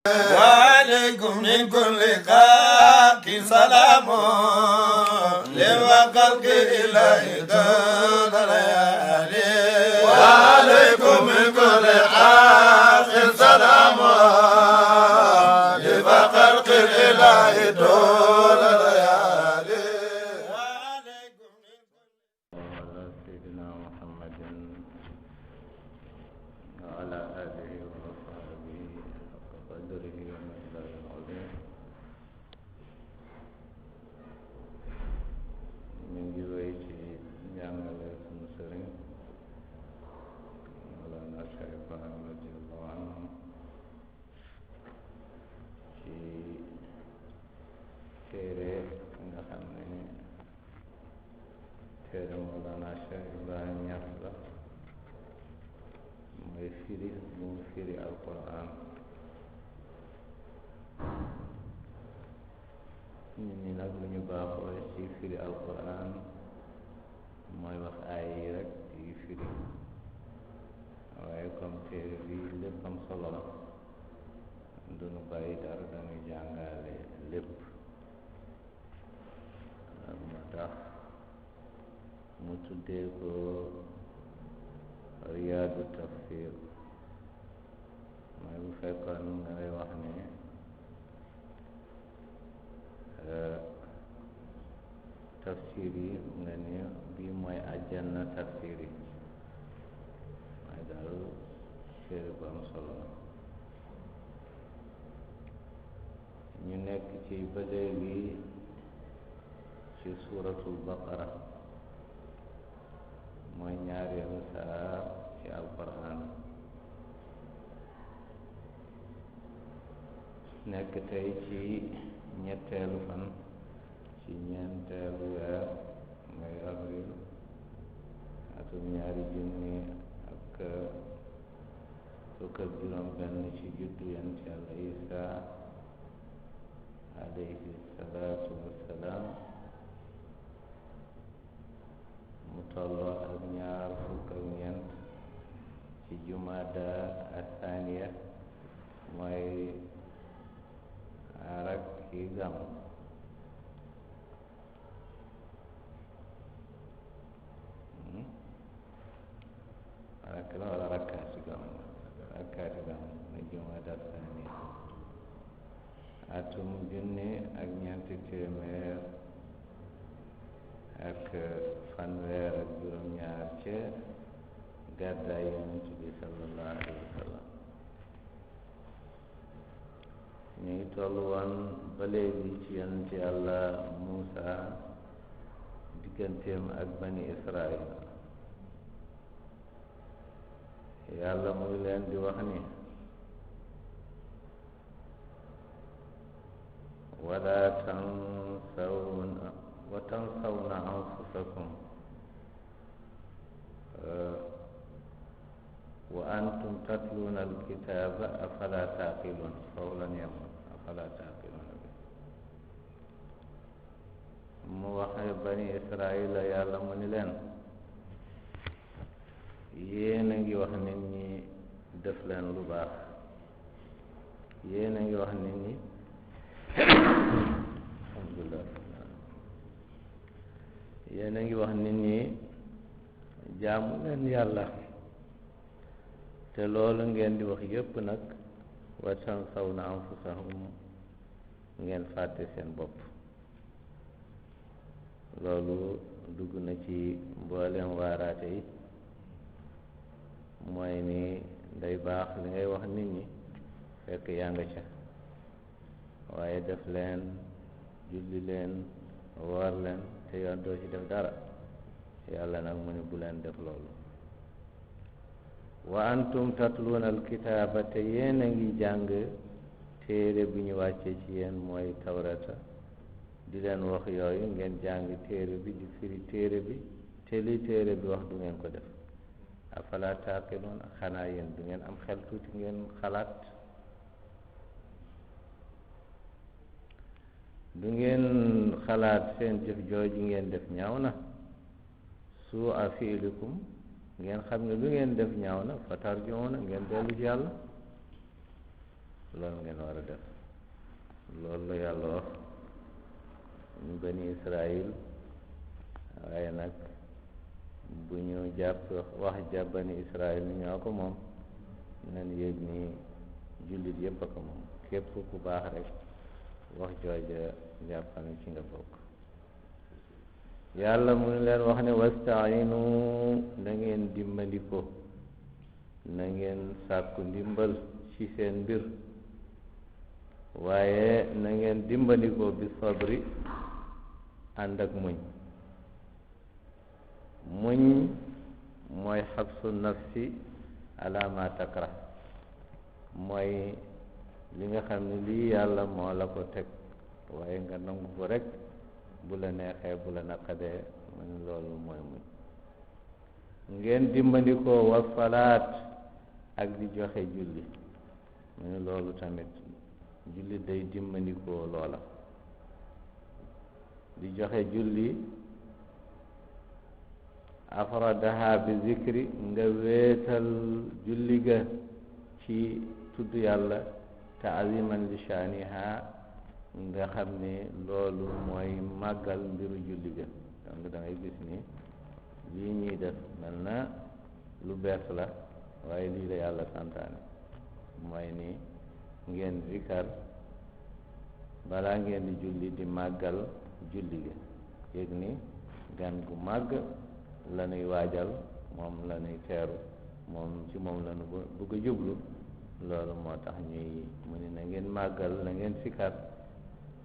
وعليكم من كل خلق سلام لوقلق إله دون ليالي وعليكم من كل خلق سلام لوقلق إله دون ليالي وعليكم وعلى سيدنا محمد وعلى آله وصحبه حق قدره ومقداره العظيم من جويتي جامع المسلمين مولانا الشيخ إبراهيم رضي الله عنه ci téere nga xam ne téere Mawlana Cheikh Ibrahim Ñas la mooy firi bu mu firi alquran nit ñi nag lu ñu baaxoo ci firi alquran mooy wax aay yi rek yi firi waaye comme téere bi lépp am solo la duñu bàyyi dara dañuy jàngale lépp moo tax mu tuddee ko riyaadu tafsir mooy bu fekkoon nga lay wax ne tafsir yi nga ne bii mooy àjjana tafsir yi mooy daal téere bu am solo ñu nekk ci ba léegi ci suuratul baqara mooy ñaareelu saar ci alquran nekk tey ci ñetteelu fan ci ñeenteelu weer mooy avril atum 2000 ak fukk ak juróom benn ci juddu yonent Yàlla Isa alayhi salaatu wassalaam mu tolloo ak ñaar fukk ak ñeent ci jumada athaniya mooy rak ki gam rak la wala rakkaati gam mooy jumada athaniya atum junni ak ñeenti téeméer ak fanweer ak juróom-ñaar ca gàddaay yonent bi sallallahu alayhi wa sallam ñu ngi toll woon ba léegi ci yonent yàlla Muusa digganteem ak bani Israil yàlla muy leen di wax ni wala tansawna anfusakum wa antum tatluna alkitaba afala taqilun qawlan yamut afala taqilun mu waxe bani Israila yàlla mu ni leen yéen a ngi wax nit ñi def leen lu baax yéen a ngi wax nit ñi alhamdulillah yéen a ngi wax nit ñi jaamu leen yàlla te loolu ngeen di wax yépp nag wa tansawna anfusahum ngeen fàtte seen bopp loolu dugg na ci mboolem waaraate yi mooy ni day baax li ngay wax nit ñi fekk yaa nga ca waaye def leen julli leen woor leen te yoon doo ci def dara yàlla nag mu ne bu leen def loolu wa antum tatluuna alkitaaba te yéen a ngi jàng téere bi ñu wàccee ci yéen mooy tawrata di leen wax yooyu ngeen jàng téere bi di firi téere bi te li téere bi wax du ngeen ko def afala taaqiluun xanaa yéen du ngeen am xel tuuti ngeen xalaat du ngeen xalaat seen jëf jooju ngeen def ñaaw na suu a fiilikum ngeen xam ne lu ngeen def ñaaw na fa tarjuuna ngeen dellu ci yàlla loolu ngeen war a def loolu la yàlla wax ñu bani Israil waaye nag bu ñu jàpp wax ja bani Israil ni ñoo ko moom nañ yëg ni jullit yépp a ko moom képp ku baax rek wax jooja jàppal ci nga bokk yàlla mu ngi leen wax ne wastainu na ngeen dimbandikoo na ngeen sàkku ndimbal ci seen mbir waaye na ngeen dimbandikoo bi sabri ànd ak muñ mooy xabsu nafsi ala ma takra mooy li nga xam ne lii yàlla moo la ko teg waaye nga nangu ko rek bu la neexee bu la naqadee mu ne loolu mooy muñ ngeen dimbandikoo wa salaat ak di joxe julli mu ne loolu tamit julli day dimbandikoo loola di joxe julli afradaha bi zikri nga wéetal julli ga ci tudd yàlla taaziman li shaaniha nga xam ne loolu mooy màggal mbiru julli ga donc da ngay gis ni lii ñuy def mel na lu bees la waaye lii la yàlla santaane mooy ni ngeen zikar balaa ngeen di julli di màggal julli ga yëg ni gan gu màgg la nuy waajal moom la nuy teeru ci moom la nu bëgg a jublu loolu moo tax ñuy mu ne na ngeen màggal na ngeen sikar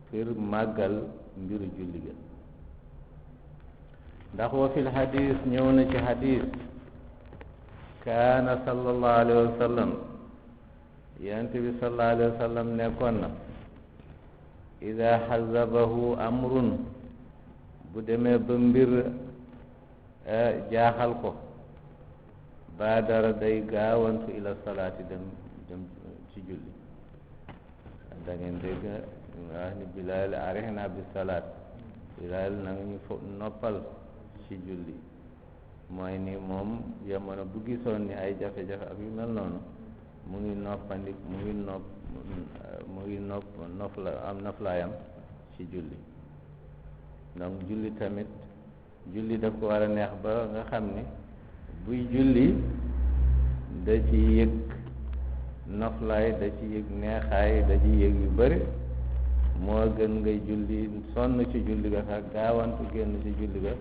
pour màggal mbiru julli ga ndax wa fil hadis ñëw na ci hadis kaana sallallahu alayhi wa sallam yonent bi sallallahu alayhi wa sallam nekkoon na ida xazabahu amrun bu demee ba mbir jaaxal ko baadara day gaawantu ila salaati dem ci julli da ngeen dégg nga wax ni Bilaal arihna bi salaat Bilaal na nga ñu noppal ci julli mooy ni moom jamono bu gisoon ni ay jafe-jafe ak yu mel noonu mu ngi noflaayam ci julli donc julli tamit julli daf ko war a neex ba nga xam ni buy julli da ci yëg noflaay da ci yëg neexaay da ci yëg yu bëri moo gën ngay julli sonn ci julli ga sax gaawantu génn ci julli ga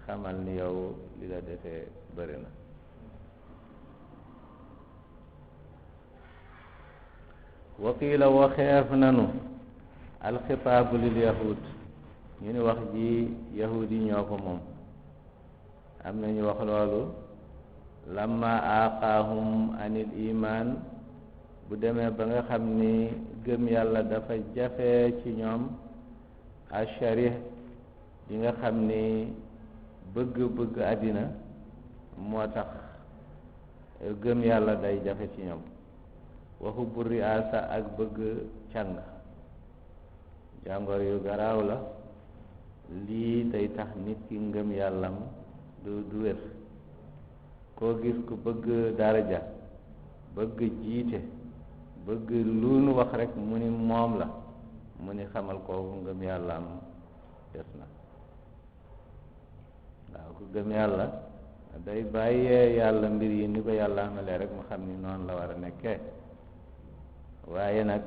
xamal ni yow li la defee bëri na waqiila waxeef nanu alxitaabu lil yahud ñu ni wax ji yahud yi ñoo ko moom am nañu wax loolu lamma aaqaahum anil iman bu demee ba nga xam ni gëm yàlla dafa jafe ci ñoom asharih yi nga xam ni bëgg àddina moo tax gëm yàlla day jafe ci ñoom waxu bu riasa ak bëgg càng jàngor yu garaaw la lii day tax nit ki ngëm yàllam du wér koo gis ku bëgg daraja bëgg jiite bëgg lu nu wax rek mu ni moom la mu ni xamal kooku ngëm yàllam des na waaw ku gëm yàlla day bàyyee yàlla mbir yi ni ko yàlla amalee rek mu xam ni noonu la war a nekkee waaye nag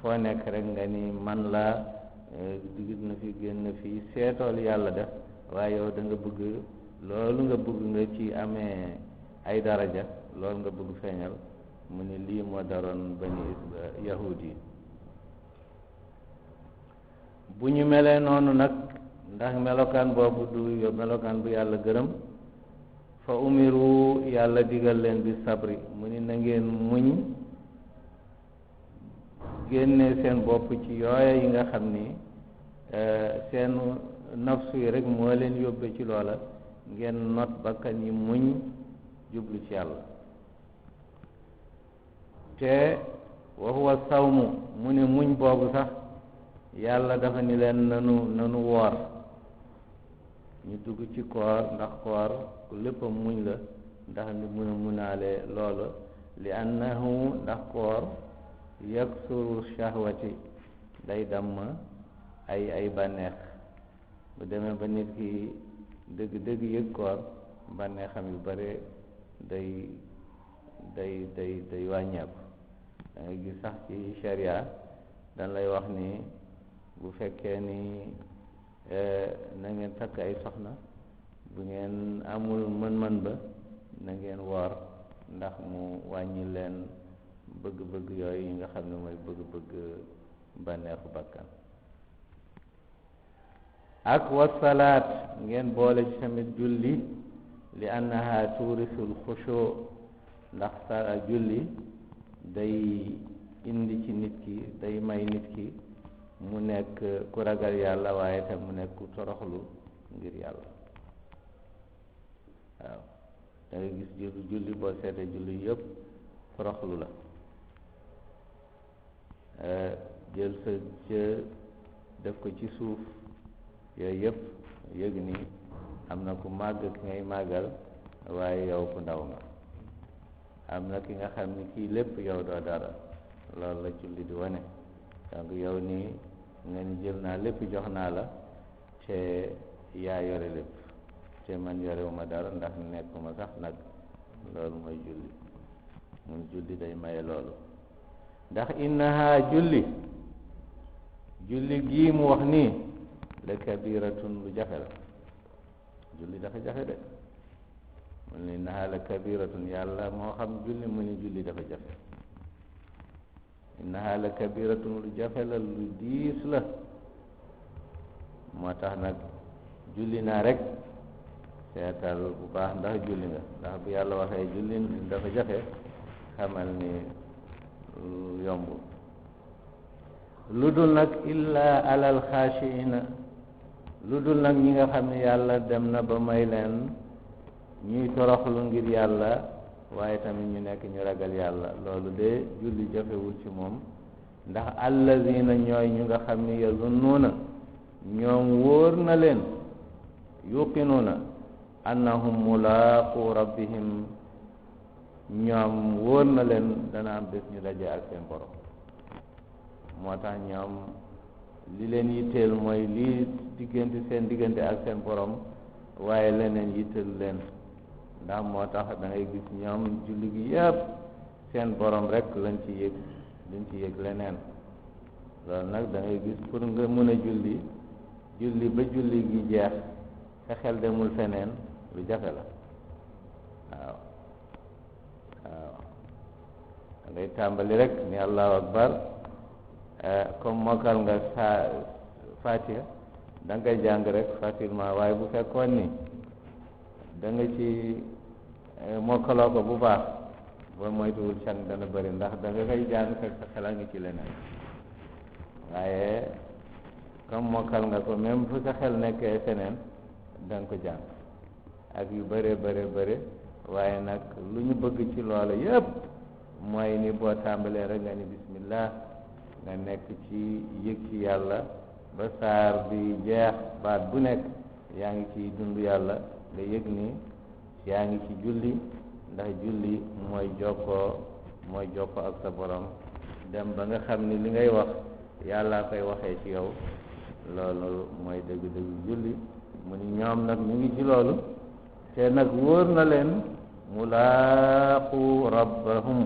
foo nekk rek nga ni man la digit na fi génn fii seetool yàlla def waaye yow da nga bëgg loolu nga bëgg nga ci amee ay daraja loolu nga bëgg feeñal mu ni lii moo daroon bani yahud yi bu ñu melee noonu nag ndax melokaan boobu du melokaan bu yàlla gërëm fa umiru yàlla digal leen bi sabri mu ni na ngeen muñ génne seen bopp ci yooya yi nga xam ni seen nafsu yi rek moo leen yóbbe ci loola ngeen not bakkan yi muñ jublu ci yàlla te wa huwa sawmu mu ne muñ boobu sax yàlla dafa ni leen nanu woor ñu dugg ci koor ndax koor lépp muñ la ndax ni mun a munaale loolu li annahu ndax koor yaksuru shahwati day damm ay bànneex bu demee ba nit ki dëgg yëg koor bànneexam yu bare day wàññeeku. Da ngay gis sax ci sharia dañ lay wax ni bu fekkee ni na ngeen takk ay soxna bu ngeen amul mën-mën ba na ngeen woor ndax mu wàññi leen bëgg-bëgg yooyu yi nga xam ne mooy bëgg-bëgg bànneexu bakkan. ak wasalaat ngeen boole ci tamit julli li annaha tuurisul xushu ndax sa julli day indi ci nit ki day may nit ki mu nekk ku ragal yàlla waaye tam mu nekk ku toroxlu ngir yàlla. waaw da ngay gis julli boo seetee julli yëpp toroxlu la. jël sa jë def ko ci suuf yooyu yëpp yëg ni am na ku màgg ki ngay màggal waaye yow ku ndaw nga. am na ki nga xam ni kii lépp yow doo dara loolu la julli di wane. donc yow nii nga ni jël naa lépp jox naa la te yaa yore lépp te man yorewuma dara ndax nekkuma sax nag loolu mooy julli. mun julli day maye loolu ndax innaha julli gii mu wax nii la kabiratun lu jafe la. julli dafa jafe de mu ne innaha la kabiratun yàlla moo xam julli mu ni julli dafa jafe. innaha la kabiratun lu jafe la lu diis la moo tax nag julli naa rek seetal bu baax ndax julli nga ndax bu yàlla waxee julli dafa jafe xamal ni yomb lu dul nag illa alal xaashiina lu dul nag ñi nga xam ne yàlla dem na ba may leen ñuy toroxlu ngir yàlla waaye tamit ñu nekk ñu ragal yàlla loolu de julli jafewul ci moom ndax allazina ñooy ñu nga xam ne yazunnuuna ñoom wóor na leen yuqinuuna annahum mulaaqu rabbihim ñoom wóor na leen dana am bés ñu daje ak seen borom. moo tax ñoom li leen yitteel mooy lii seen diggante ak seen borom waaye leneen yitteel leen ndax moo tax da ngay gis ñoom julli gi yëpp seen borom rek lañ ci yëg leneen. loolu nag da ngay gis pour nga mën a julli ba julli gi jeex sa xel demul feneen lu jafe la. waaw da ngay tàmbali rek ni allahu akbar comme mokkal nga Fatiha da nga koy jàng rek facilement waaye bu fekkoon ni da nga ci mokkaloo ko bu baax boo moytuwul càng dana bëri ndax da nga koy jàng fekk sa xel a ngi ci leneen. waaye comme mokkal nga ko même fu sa xel nekkee feneen da nga ko jàng ak yu bëree bëri waaye nag lu ñu bëgg ci loola yëpp mooy ni boo tàmbalee rek nga ni bismillah nga nekk ci yëg ci yàlla ba saar bi jeex baat bu nekk yaa ngi ci dund yàlla nga yëg ni yaa ngi ci julli ndax julli mooy jokkoo ak sa borom dem ba nga xam ni li ngay wax yàlla koy waxee ci yow loolu mooy dëgg-dëgg julli mu ni ñoom nag ñu ngi ci loolu te nag wóor na leen mulaaqu rabbahum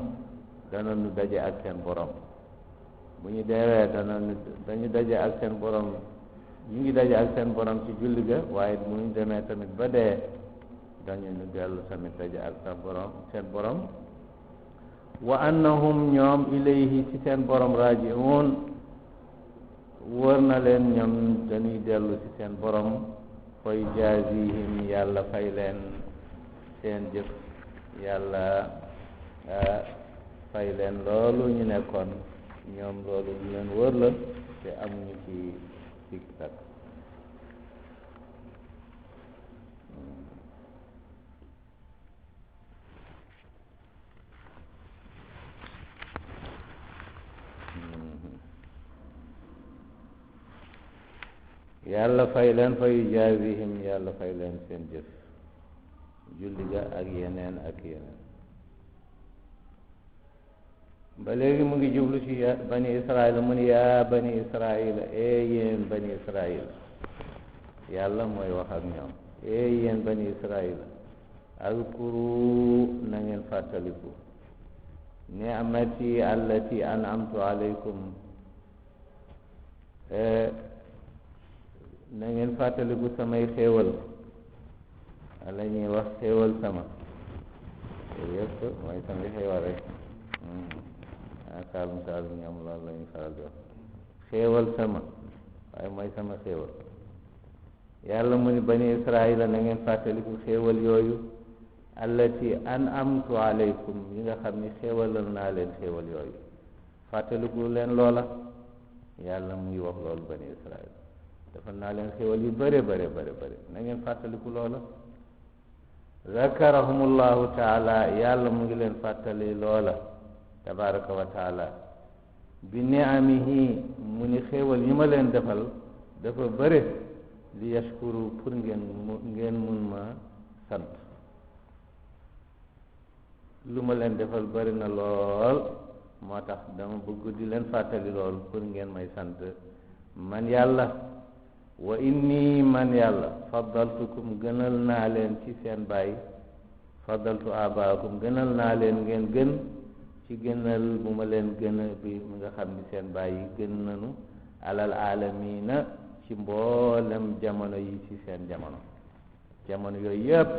dana nu daje ak seen borom. bu ñu deewee dañu daje ak seen borom ñu ngi daje ak seen borom ci julli ga waaye bu ñu demee tamit ba dee dañu ñu dellu tamit daje ak seen borom wa annahum ñoom ilayhi ci seen borom raaji'uun wóor na leen ñoom dañuy dellu ci seen borom fay jaazihim yàlla fay leen seen jëf yàlla fay leen loolu ñu nekkoon ñoom loolu lu leen wóor la te amuñu ci sikk sàkk. yàlla fay leen fayu jaazihim yàlla fay leen seen jëf julli ga ak yeneen ba léegi mu ngi jublu ci bani israila mu ni yaa bani israila yéen bani israila yàlla mooy wax ak ñoom yéen bani israila azkuru na ngeen fàttaliku ni'mati allati an'amtu alaykum na ngeen fàttaliku samay xéewal la ñuy wax xéewal sama yëpp mooy samay xéewal rek saalum saalum ñoom loolu la ñu faral di wax xéewal sama waaye mooy sama xéewal yàlla mu ni bani israila na ngeen fàttaliku xéewal yooyu allati an'amtu alaykum yi nga xam ni xéewalal naa leen xéewal yooyu fàttaliku leen loola yàlla mu ngi wax loolu bani israila defal naa leen xéewal yu bare bare bare bare na ngeen fàttaliku loola zakarahumullahu taala yàlla mu ngi leen fàttali loola tabaraka wa taala bi ni'amihi mu ni xéewal yi ma leen defal dafa bare li yashkuru pour ngeen mun ma sant lu ma leen defal bari na lool moo tax dama bëgg di leen fàttali lool pour ngeen may sant man yàlla wa inni man yàlla faddaltukum gënal naa leen ci seen baay faddaltu abaakum gënal naa leen ngeen gën ci gënal bu ma leen gën a bi mu nga xam ni seen baay yi gën nanu alal aalamiina ci mboolem jamono yi ci seen jamono yooyu yëpp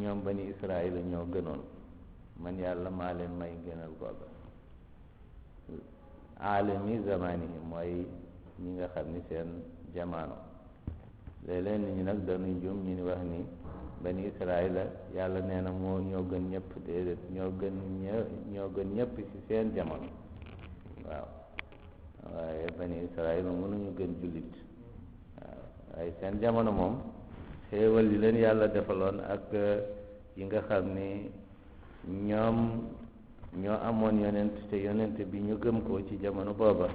ñoom bani israila ñoo gënoon man yàlla maa leen may gënal googa aalami zamanihi mooy ñi nga xam ni seen jamono léeg-léeg nit ñi nag dañuy jum ñu ni wax ni bani israila yàlla nee na ñoo gën ñëpp déedéet ñoo gën ñëpp ci seen jamono waaw waaye bani israila mënuñu gën jullit waaw waaye seen jamono moom xéewal yi leen yàlla defaloon ak yi nga xam ni ñoom ñoo amoon yonent te yonent bi ñu gëm ko ci jamono booba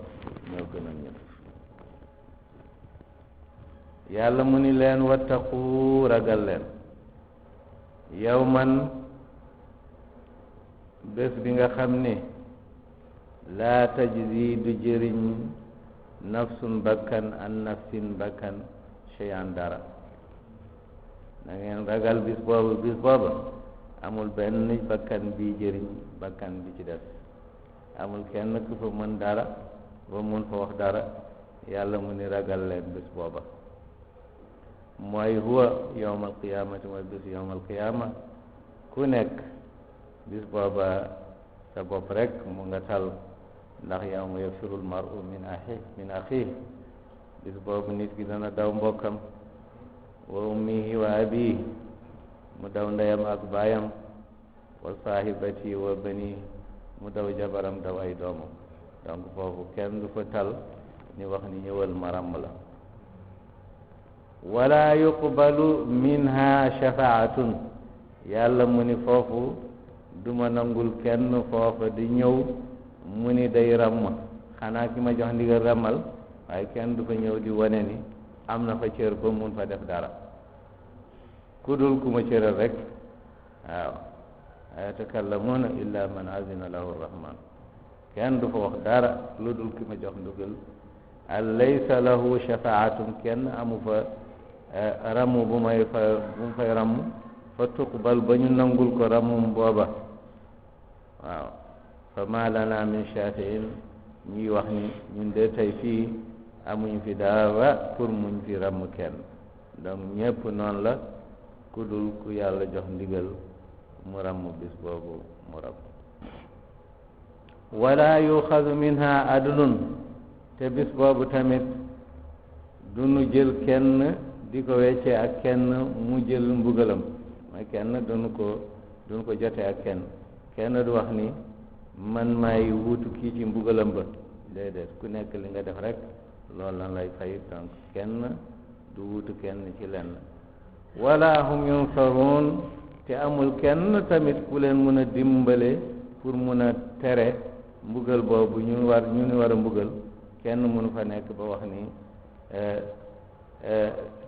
ñoo gënoon ñëpp yàlla mu ni leen wattaqu ragal leen yow man bés bi nga xam ni laa tajzi du jëriñ nafsun bakkan an nafsin bakkan shay'an dara na ngeen ragal bis booba amul benn bakkan bi jëriñ bakkan bi ci des amul kenn ku fa mën dara ba mun fa wax dara yàlla mu ni ragal leen bis booba mooy huwa yawmal qiyaamati mooy bis yawmal qiyaama ku nekk bis booba sa bopp rek mu nga tal ndax yawma yafirul mar'u min axiih bis boobu nit ki dana daw mbokkam wa ummihi wa abiih mu daw ndeyam ak baayam wa saahibati wa bani mu daw jabaram daw ay doomam donc foofu kenn du fa tal ni wax ni ñëwal ma ràmm la wala yuqbalu minha shafaatun yàlla mu ni foofu duma nangul kenn foofa di ñëw mu ni day ràmm xanaa ki ma jox ndigal ràmmal waaye kenn du fa ñëw di wane ni am na fa cër ba mun fa def dara ku dul ku ma cëral rek waaw yatakallamuuna illa man azina lahu rahman kenn du fa wax dara lu dul ki ma jox ndigal alaysa lahu shafaatun kenn amu fa ramm bu mu fay ramm fa tuqbal ba ñu nangul ko rammum booba waaw fa ma lana min shafiin ñuy wax ni ñun de tey fii amuñ fi dara pour muñ fi ramm kenn donc ñépp noonu la ku dul ku yàlla jox ndigal mu ramm bis boobu mu ramm wala yuxadu minha adlun te bis boobu tamit du nu jël kenn di ko weccee ak kenn mu jël mbugalam mooy kenn duñu ko jotee ak kenn du wax ni man may wuutu kii ci mbugalam ba déedéet ku nekk li nga def rek loolu lan lay fay donc kenn du wuutu kenn ci lenn wala hum yunsaruun te amul kenn tamit ku leen mën a dimbale pour mun a tere mbugal boobu ñu war a mbugal kenn mënu fa nekk ba wax ni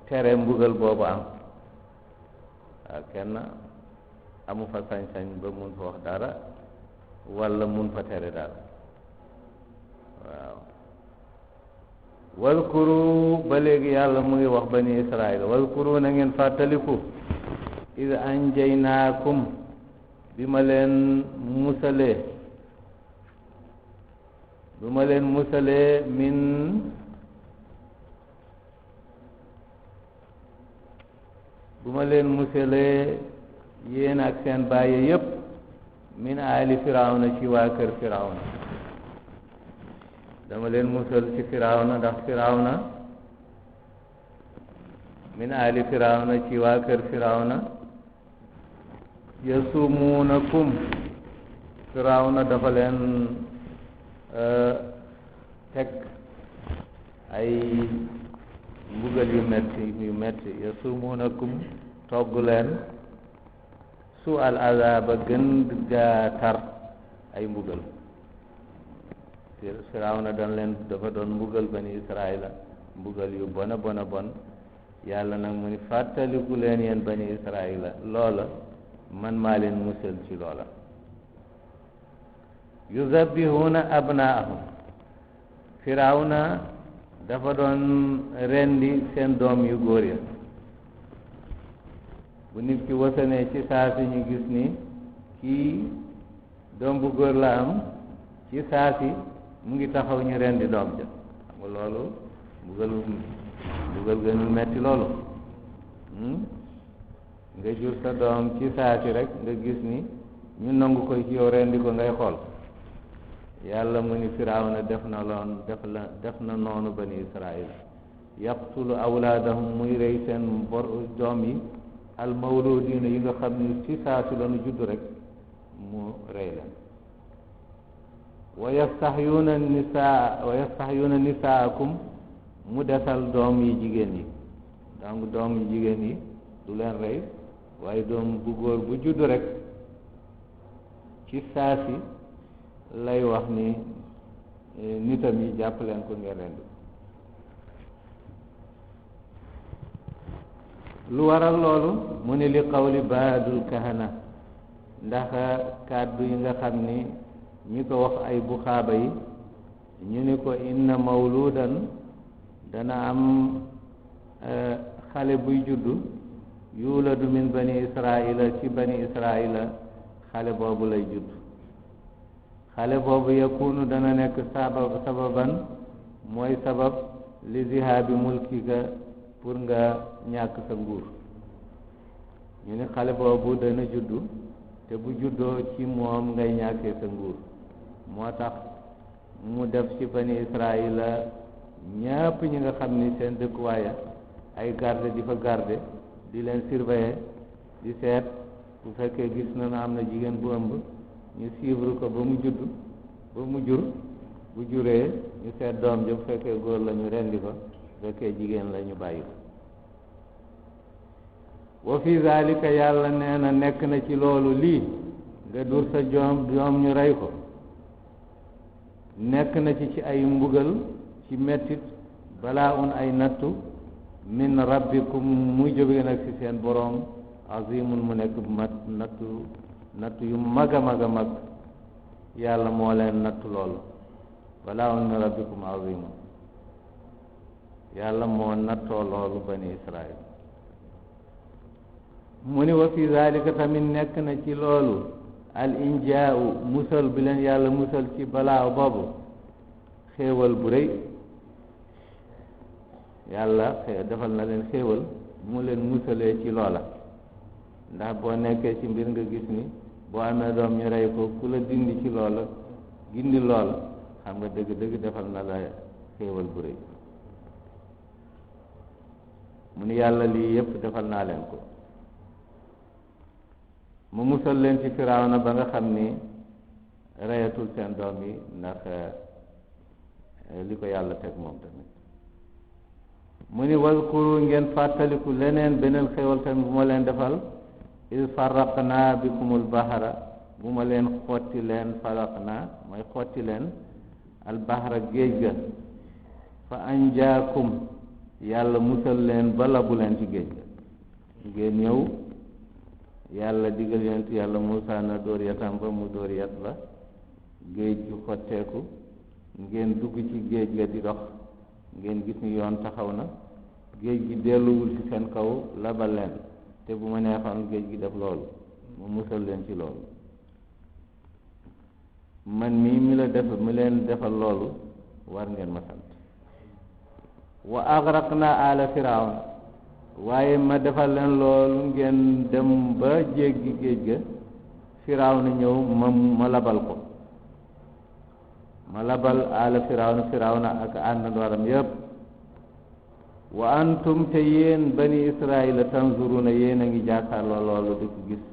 tere mbugal boobu am waaw kenn amu fa sañ-sañ ba mun fa wax dara walla mun fa tere daal waaw walkuru ba léegi yàlla mu ngi wax bani israil walkuru na ngeen fàttaliku id anjaynaakum bi ma leen musalee min bu ma leen musalee yéen ak seen bàyyi yépp min aali firawna ci waa kër firawna dama leen musal ci firawna ndax firawna min aali firawna ci waa kër firawna yasumuunakum firawna dafa leen teg ay mbugal yu metti yasumuunakum togg leen su al azaba gën gaa tar ay mbugal firawna dafa doon mbugal bani israila mbugal yu bona bon yàlla nag mu ni fàttaliku leen yéen bani israila loola man maa leen musal ci loola yuzabbihuna abnaahum firawna dafa doon rendi seen doom yu góor ya bu nit ki wasanee ci saa si ñu gis ni kii doom bu góor la am ci saa si mu ngi taxaw ñu rendi doom ja xam nga loolu mbugal gënul metti loolu nga jur sa doom ci saa si rek nga gis ni ñu nangu ko ci yow rendi ko ngay xool yàlla mu ni firawna def na noonu bani israil yaqtulu awlaadahum muy rey seen doom yi almawludina yi nga xam ni ci saa si lañu judd rek mu rey leen wa yastahyuna nisaakum mu desal doom yi jigéen yi donc doom yi jigéen yi du leen rey waaye doom bu góor bu judd rek ci saa si lay wax ni nitam yi jàpp leen ko ngeen rendi lu waral loolu mu ni li qawli baadul kahana ndax kàddu yi nga xam ni ñi ko wax ay buxaaba yi ñu ni ko inna mawludan dana am xale buy juddu yuladu min bani israila ci bani israila xale boobu lay judd xale boobu yakunu dana nekk sababan mooy sabab li zihaabi mulkika pour nga ñàkk sa nguur ñu ni xale boobu dana juddu te bu juddoo ci moom ngay ñàkkee sa nguur moo tax mu def ci bani israila ñépp ñi nga xam ni seen dëkkuwaaya ay garde di fa garde di leen surveiller di seet bu fekkee gis na am na jigéen bu ëmb ñu suivre ko ba mu judd ba mu jur bu juree ñu seet doom ja bu fekkee góor la ñu rendi ko bu fekkee jigéen la ñu bàyyi ko wa fi zalika yàlla nee na nekk na ci loolu lii nga dur sa doom ñu rey ko nekk na ci ay mbugal ci mettit balaa un ay nattu min rabbikum muy jóge nag ci seen boroom azimun mu nekk nattu yu mag a mag yàlla moo leen nattu loolu balaa un min rabbikum azimun yàlla moo nattoo loolu bani israil mu ni wa fi zalika tamit nekk na ci loolu al injaau musal bi leen yàlla musal ci balaa boobu xéewal bu rëy yàlla defal na leen xéewal mu leen musalee ci loola ndax boo nekkee ci mbir nga gis ni boo amee doom ñu rey ko ku la dindi ci loola gindi loola xam nga dëgg defal na la xéewal bu rëy mu ni yàlla lii yépp defal naa leen ko mu musal leen ci firawna ba nga xam ni reyatul seen doom yi ndax li ko yàlla teg moom tamit mu ni wazkuru ngeen fàttaliku leneen beneen xéwal tamit bu ma leen defal il farraqna bikumul bahra bu ma leen xotti leen farraqna mooy xotti leen al bahra géej ga fa anjaakum yàlla musal leen ba labu leen ci géej ga ngeen ñëw yàlla digal yonent yàlla Muusaa na dóor yatam ba mu dóor yat ba géej ju xotteeku ngeen dugg ci géej ga di dox ngeen gis ni yoon taxaw na géej gi delluwul ci seen kaw labal leen te bu ma neexoon géej gi def loolu mu musal leen ci loolu man mii mi leen defal loolu war ngeen ma sant wa agraqna ala firawna waaye ma defal leen loolu ngeen dem ba jéggi géej ga firawna ñëw ma labal ko ma labal ala firawna ak àndandooram yépp wa antum te yéen bani israila tanzuruna yéen a ngi jàkkaarloo loolu di ko gis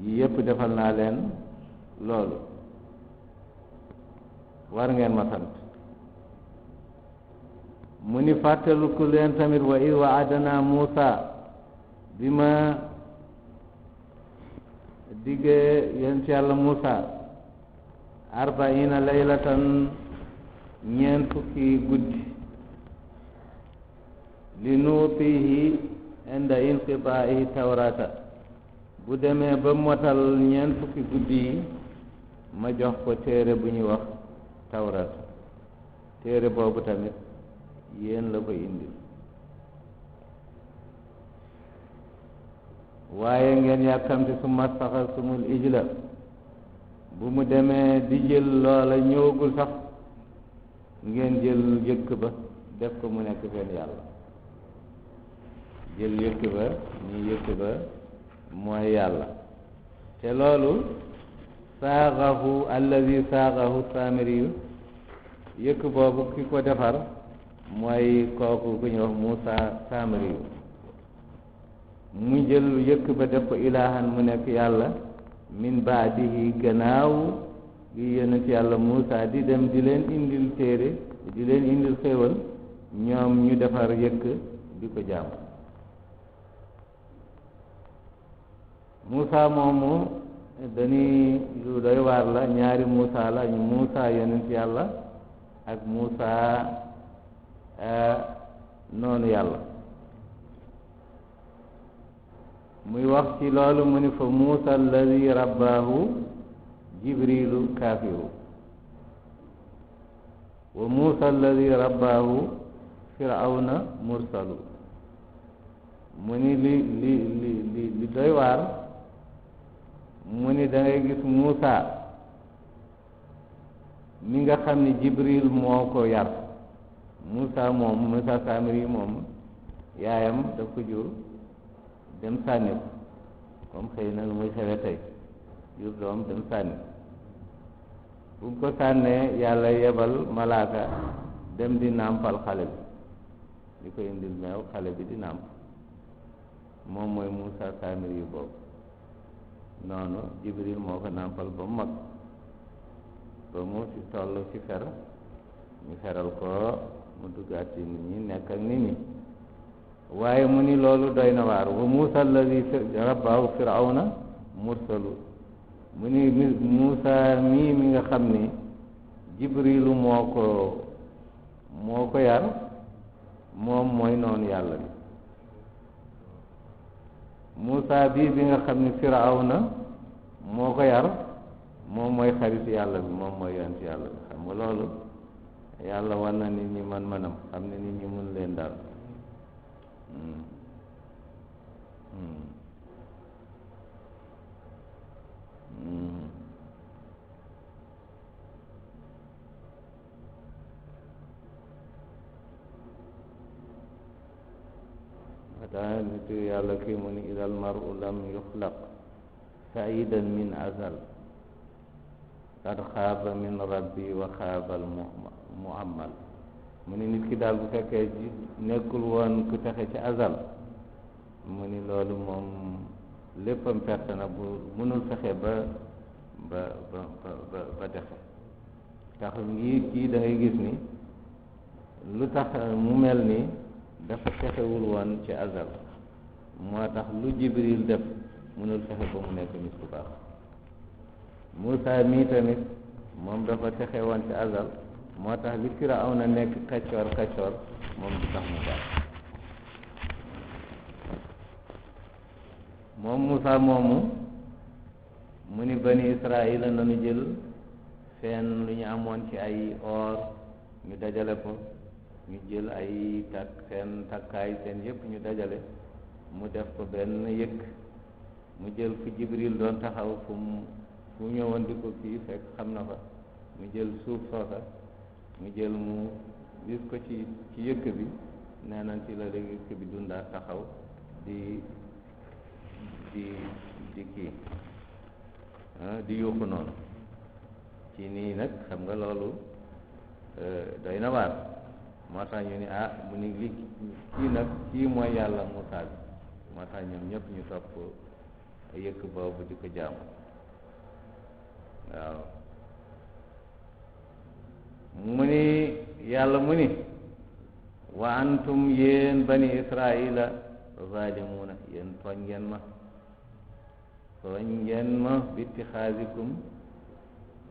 yi yépp defal naa leen loolu war ngeen ma sant mu ni fàttaliku leen tamit wa id waadana Muusa bi ma diggee yonent Yàlla Muusa 40 laylatan ñeent fukki guddi li nuutihi inda inqidaa'i tawrata bu demee ba motal ñeent fukki guddi yi ma jox ko téere bu ñuy wax tawrat téere boobu tamit yéen la ko indi waaye ngeen yàkkamti su mastaxasumul ijla bu mu demee di jël loola ñëwagul sax ngeen jël yëkk ba def ko mu nekk seen yàlla jël yëkk ba ñu yëkk ba mooy yàlla te loolu saaxahu allazi saaxahu saamiriyu yëkk boobu ki ko defar mooy kooku ku ñuy wax Muusa saamiriyu mu jël yëkk ba def ko ilaahan mu nekk yàlla min baadihi gannaaw gi yonent yàlla Muusa di dem di leen indil téere di leen indil xéewal ñoom ñu defar yëkk di ko jaam Muusa moomu dañuy lu doy waar la ñaari Muusa la ñu Muusa yonent yàlla ak Muusa noonu yàlla muy wax ci loolu mu ni fa Muusa alladi rabbaahu jibrilu kaafiru wa Muusa alladi rabbaahu firawna mursalu mu ni li doy waar mu ni da ngay gis Muusa mi nga xam ni jibril moo ko yar Muusa Samiri moom yaayam daf ko jur dem sànni ko comme xëy na lu muy xewe tey jur doom dem sànni bu ko sànnee yàlla yebal malaaka dem di nàmpal xale bi di ko indil meew xale bi di nàmp moom mooy Muusa Samiri yu boobu noonu Jibril moo ko nàmpal ba mu mag ba mu ci toll ci fer ñu feral ko mu duggaat ci nit ñi nekk ak nit ñi waaye mu ni loolu doy na waar wa Muusa alladi rabbaahu firawna mursalu mu ni Muusa mii mi nga xam ni Jibrilu moo ko yar moom mooy noonu yàlla bi Muusa bii bi nga xam ni firawna moo ko yar moom mooy xarit yàlla bi moom mooy yonent yàlla bi xam nga loolu yàlla war na nit ñi man-manam xam ne nit ñi mun leen daal daa nit yàlla kii mu ni idal maru lam yuxlaq saidan min azal qad xaaba min rabbi wa xaabal muammal mu ni nit ki daal bu fekkee nekkul woon ku texe ci azal mu ni loolu moom léppam perte na bu mënul fexe ba texe tax kii da ngay gis ni lu tax mu mel ni dafa fexewul woon ci azal moo tax lu Jibril def mënul fexe ba mu nekk nit ku baax Muusa mii tamit moom dafa texe woon ci azal moo tax li Firawna nekk kaccoor moom du tax mu baax moom Muusa moomu mu ni bani Israila nanu jël seen lu ñu amoon ci ay or ñu dajale ko, ñu jël ay seen takkaay seen yëpp ñu dajale, mu def ko benn yëkk, mu jël fu Jibril doon taxaw fu ñëwoon di ko fii fekk xam na fa, mu jël suuf soosa, mu jël mu gis ko ci yëkk bi, nee nañ ci la léegi yëkk bi dundaat taxaw di kii di yuuxu noonu ci nii nag xam nga loolu doy na waar. moo tax ñu ni mu ni li kii nag kii mooy yàlla Muusaa bi, moo tax ñoom ñëpp ñu topp yëkk boobu di ko jaamu. waaw mu ni yàlla mu ni wa antum yéen bani Israila zalimuuna yéen tooñ ngeen ma bi ittixaasikum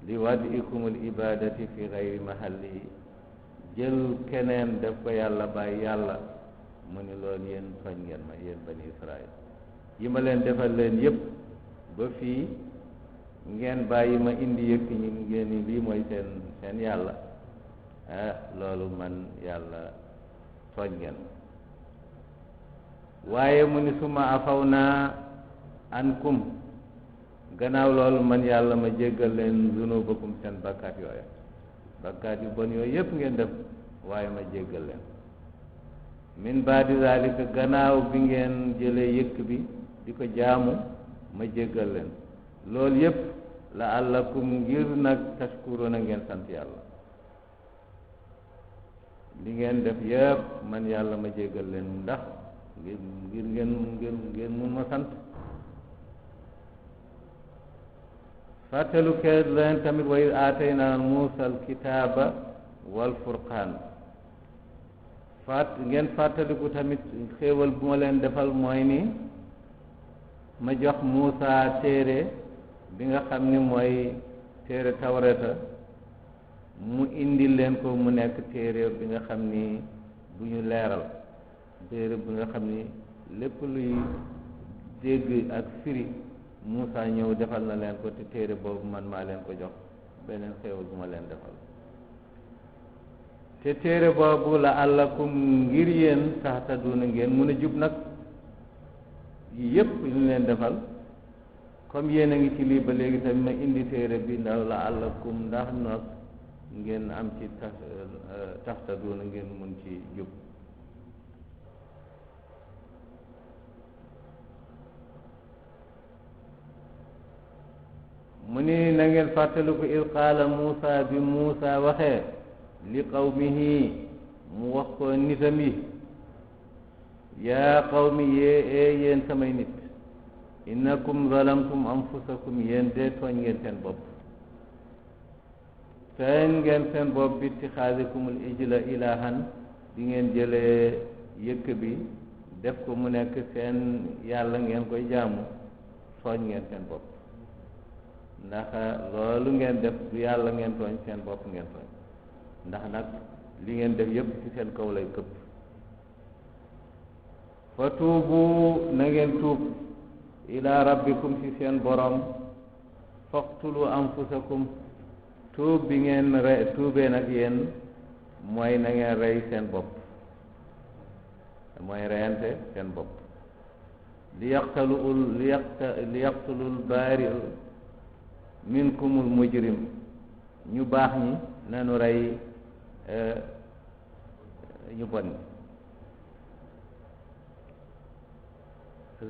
li wadiikum al ibadati fi gayri mahallihi, jël keneen def ko yàlla bàyyi yàlla, mu ni loolu yéen tooñ ngeen ma yéen bani Israil. yi ma leen defal leen yépp ba fii ngeen bàyyi ma indi yëkk ñi ngeen ni lii mooy seen yàlla, loolu man yàlla tooñ ngeen ma. waaye mu ni suma afaw naa ankum, gannaaw loolu man yàlla ma jéggal leen zunubakum seen bakkaat yooya, bakkaat yu bon yooyu yépp ngeen def, waaye ma jéggal leen. min baadi zalika, gannaaw bi ngeen jëlee yëkk bi di ko jaamu, ma jéggal leen. loolu yépp la allakum ngir nag tashkuruna ngeen sant yàlla. li ngeen def yépp man yàlla ma jéggal leen ndax ngir ngeen mun ma sant. fàttalu ke leen tamit wa iz aataynaa Muusaa al-kitaaba wal furqaan, ngeen fàttaliku tamit xéewal bu ma leen defal mooy ni ma jox Muusaa téere bi nga xam ni mooy téere Tawrata, mu indi leen ko mu nekk téere bi nga xam ni bu ñu leeral, téere bi nga xam ni lépp luy dégg ak firi Muusaa ñëw defal na leen ko, te téere boobu man maa leen ko jox, beneen xéewal bu ma leen defal. te téere boobu la allakum ngir yéen tahtaduna ngeen mun a jub nag. yépp ñu leen defal comme yéen a ngi ci lii ba léegi tamit ma indi téere bi ndaw la allakum ndax nag ngeen am ci tahtaduna ngeen mun ci jub. mu ni na ngeen fàttaliku id qaala Muusaa bi Muusaa waxee li qawmihi mu wax ko nitam yi, yaa qawmi yéen samay nit, innakum zalamtum anfusakum yéen de tooñ ngeen seen bopp, tooñ ngeen seen bopp bi ittixaadikumul ijla ilahan, di ngeen jëlee yëkk bi def ko mu nekk seen yàlla ngeen koy jaamu, tooñ ngeen seen bopp. ndax loolu ngeen def du yàlla ngeen tooñ, seen bopp ngeen tooñ, ndax nag li ngeen def yépp ci seen kaw lay këpp. fa tuubu na ngeen tuub ila rabbikum ci seen borom, faqtulu anfusakum, tuub bi ngeen tuubee nag yéen mooy na ngeen rey seen bopp, mooy reyante seen bopp. li yaqtulul baari minkumul mujrim, ñu baax ñi nanu rey ñu bon ñi.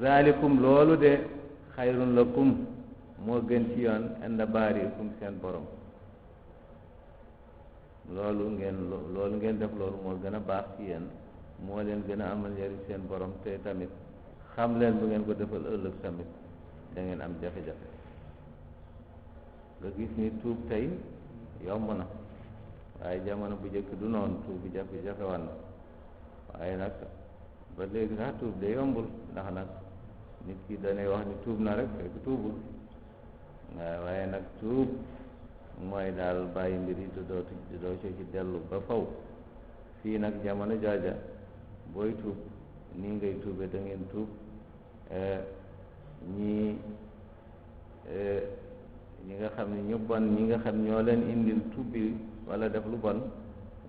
zalikum loolu de xayrun lakum moo gën ci yoon inda baarikum seen borom, loolu ngeen def loolu moo gën a baax ci yéen, moo leen gën a amal njariñ seen borom, te tamit xam leen bu ngeen ko defal ëllëg tamit da ngeen am jafe-jafe. nga gis ni tuub tey yomb na, waaye jamono bu njëkk du noonu, tuub bi jafe-jafe wan na. waaye nag ba léegi sax tuub de yombul, ndax nag nit ki danay wax ni tuub na rek fekk tuubul. waaye nag tuub mooy daal bàyyi mbir yi te doo ci dellu ba faw. fii nag jamono jaaja booy tuub nii ngay tuube, da ngeen tuub ñii ñi nga xam ne ñu bon ñi nga xam ñoo leen indil tubbi wala def lu bon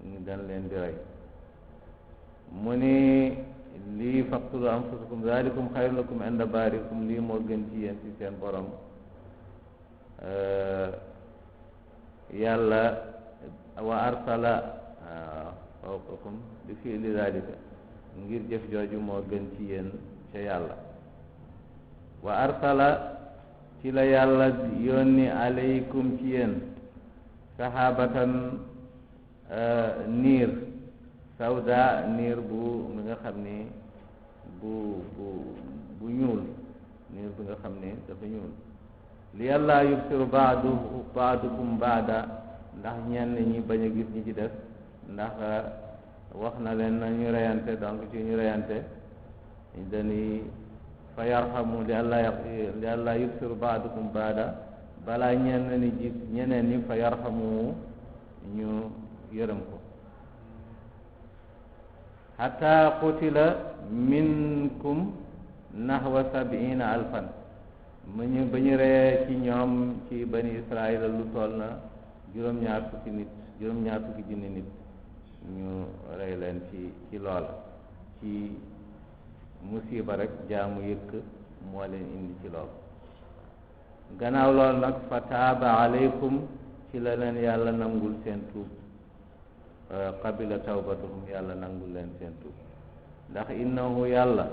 ñu dañ leen di rey mu ni lii faqtulu anfusakum zalikum xayrun lakum inda baarikum lii moo gën ci yéen ci seen borom yàlla wa arsala fawqakum bi fi'li zalika ngir jëf jooju moo gën ci yéen ca yàlla wa arsala ci la yàlla yónni aleykum ci yéen sahabatan niir sawda niir bu mi nga xam ni bu ñuul niir bi nga xam ni dafa ñuul li yàlla yubsiru baadukum baada ndax ñenn ñi bañ a gis ñi ci def ndax wax na leen na ñu reyante donc ci ñu reyante dañuy fa yarhamu li yàlla yubsiru baadukum baada balaa ñenn ñi gis ñeneen ñi fa yarhamu ñu yërëm ko hatta qutila minkum nahwa sab'ina alfan ba ñu reyee ci ñoom ci bani israila lu toll na juróom-ñaar fukki junni nit ñu rey leen ci loola ci musiba rek jaamu yëkk moo leen indi ci lool gannaaw lool nag fa taaba aleykum ci la leen yàlla nangul seen tuub qabila tawbatuhum yàlla nangul leen seen tuub ndax innahu yàlla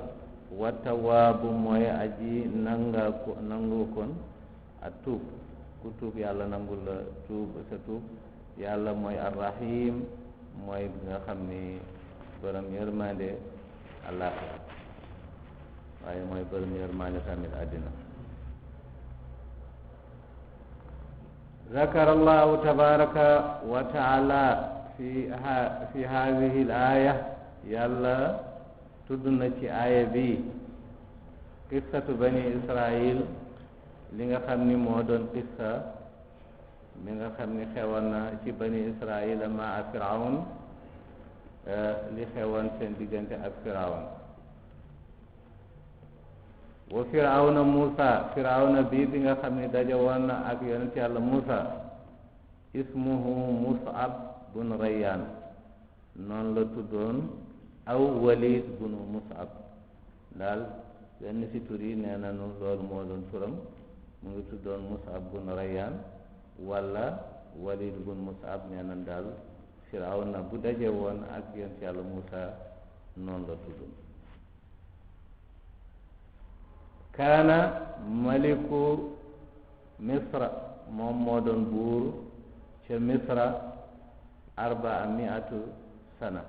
wa tawaabu mooy aji nangu kon ak tuub ku tuub yàlla nangul la sa tuub yàlla mooy arrahim mooy bi nga xam ni borom yërmande àllaaxira waaye mooy borom yërmande tamit àddina zakara allahu tabaraka wa taala fi hadihi l aya yàlla tudd na ci aaya bi qissatu bani israil li nga xam ni moo doon qissa mi nga xam ni xewoon na ci bani israila ma a firawn li xewoon seen diggante ak firawn wa firawna Muusa firawna bii bi nga xam ni daje woon na ak yonent yàlla Muusa ismuhu Mus'ab bun Rayyan noonu la tuddoon aw Walid bun Mus'ab daal benn ci tur yi nee nañu loolu moo doon turam mu ngi tuddoon Mus'ab bun Rayyan wala Walid bun Mus'ab nee nañ daal firawna bu daje woon ak yonent yàlla Muusa noonu la tuddoon kaana maliku misra moom moo doon buur ca misra 400 sana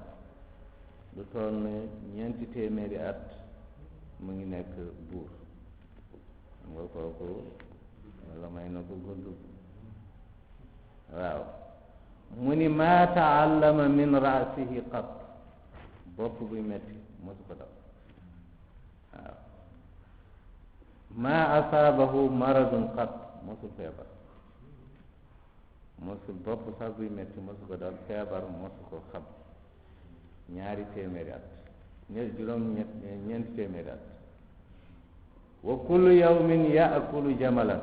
lu toll ne 400 at mu ngi nekk buur xam nga kooku walla may na ko gudd waaw mu ni maa taallama min raasihi qat bopp buy metti mosu ko dal waaw maa asaabahu maradun qat mosul feebar mosul bopp sax buy metti mosu ko dal feebar mosu ko xam 200 at ñeenti téeméeri at wa kullu yawmin yaakulu jamalan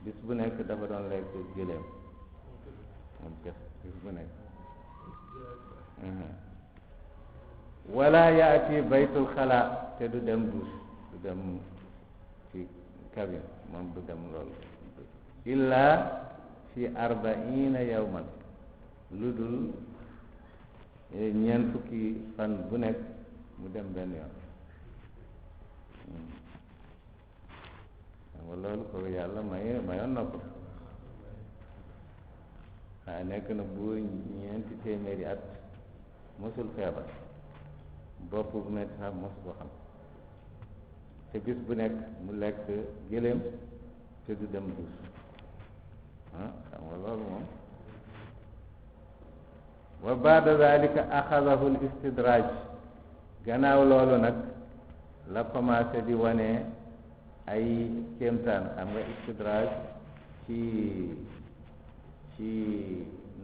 bis bu nekk dafa doon lekk gëléem moom kes bis bu nekk wala yaati baytul xalaa te du dem douche du dem ci cabine moom du dem loolu illa fi 40 yawman lu dul ñeent fukki fan bu nekk mu dem benn yoon xam nga loolu ko yàlla mayoon na ko waaye nekk na buur 400 at mosul feebar bopp bu metti sax mosu ko xam te bis bu nekk mu lekk gëléem te du dem duus xam nga loolu moom wa baada dalika axadahu l istidraaj gannaaw loolu nag la commencé di wane ay kéemtaan xam nga istidraaj ci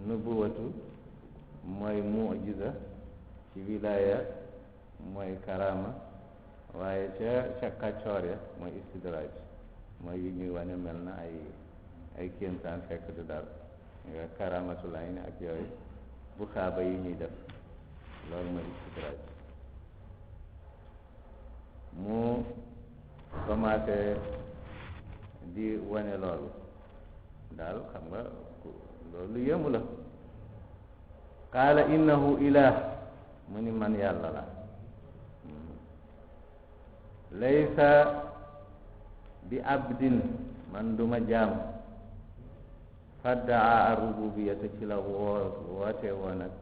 nubuwatu mooy mujiza ci wilaya mooy karama waaye ca kàccoor ya mooy istidraaj mooy yu ñuy wane mel na ay kéemtaan fekk du dara nga karamatul ayni ak yooyu bu xaaba yi ñuy def loolu mooy istidraaj mu commencé di wane loolu daal xam nga loolu yëmu la qaala innahu ilah mu ni man yàlla la laysa bi abdin man duma jaam faddaa rububiyata ci la woote woon ak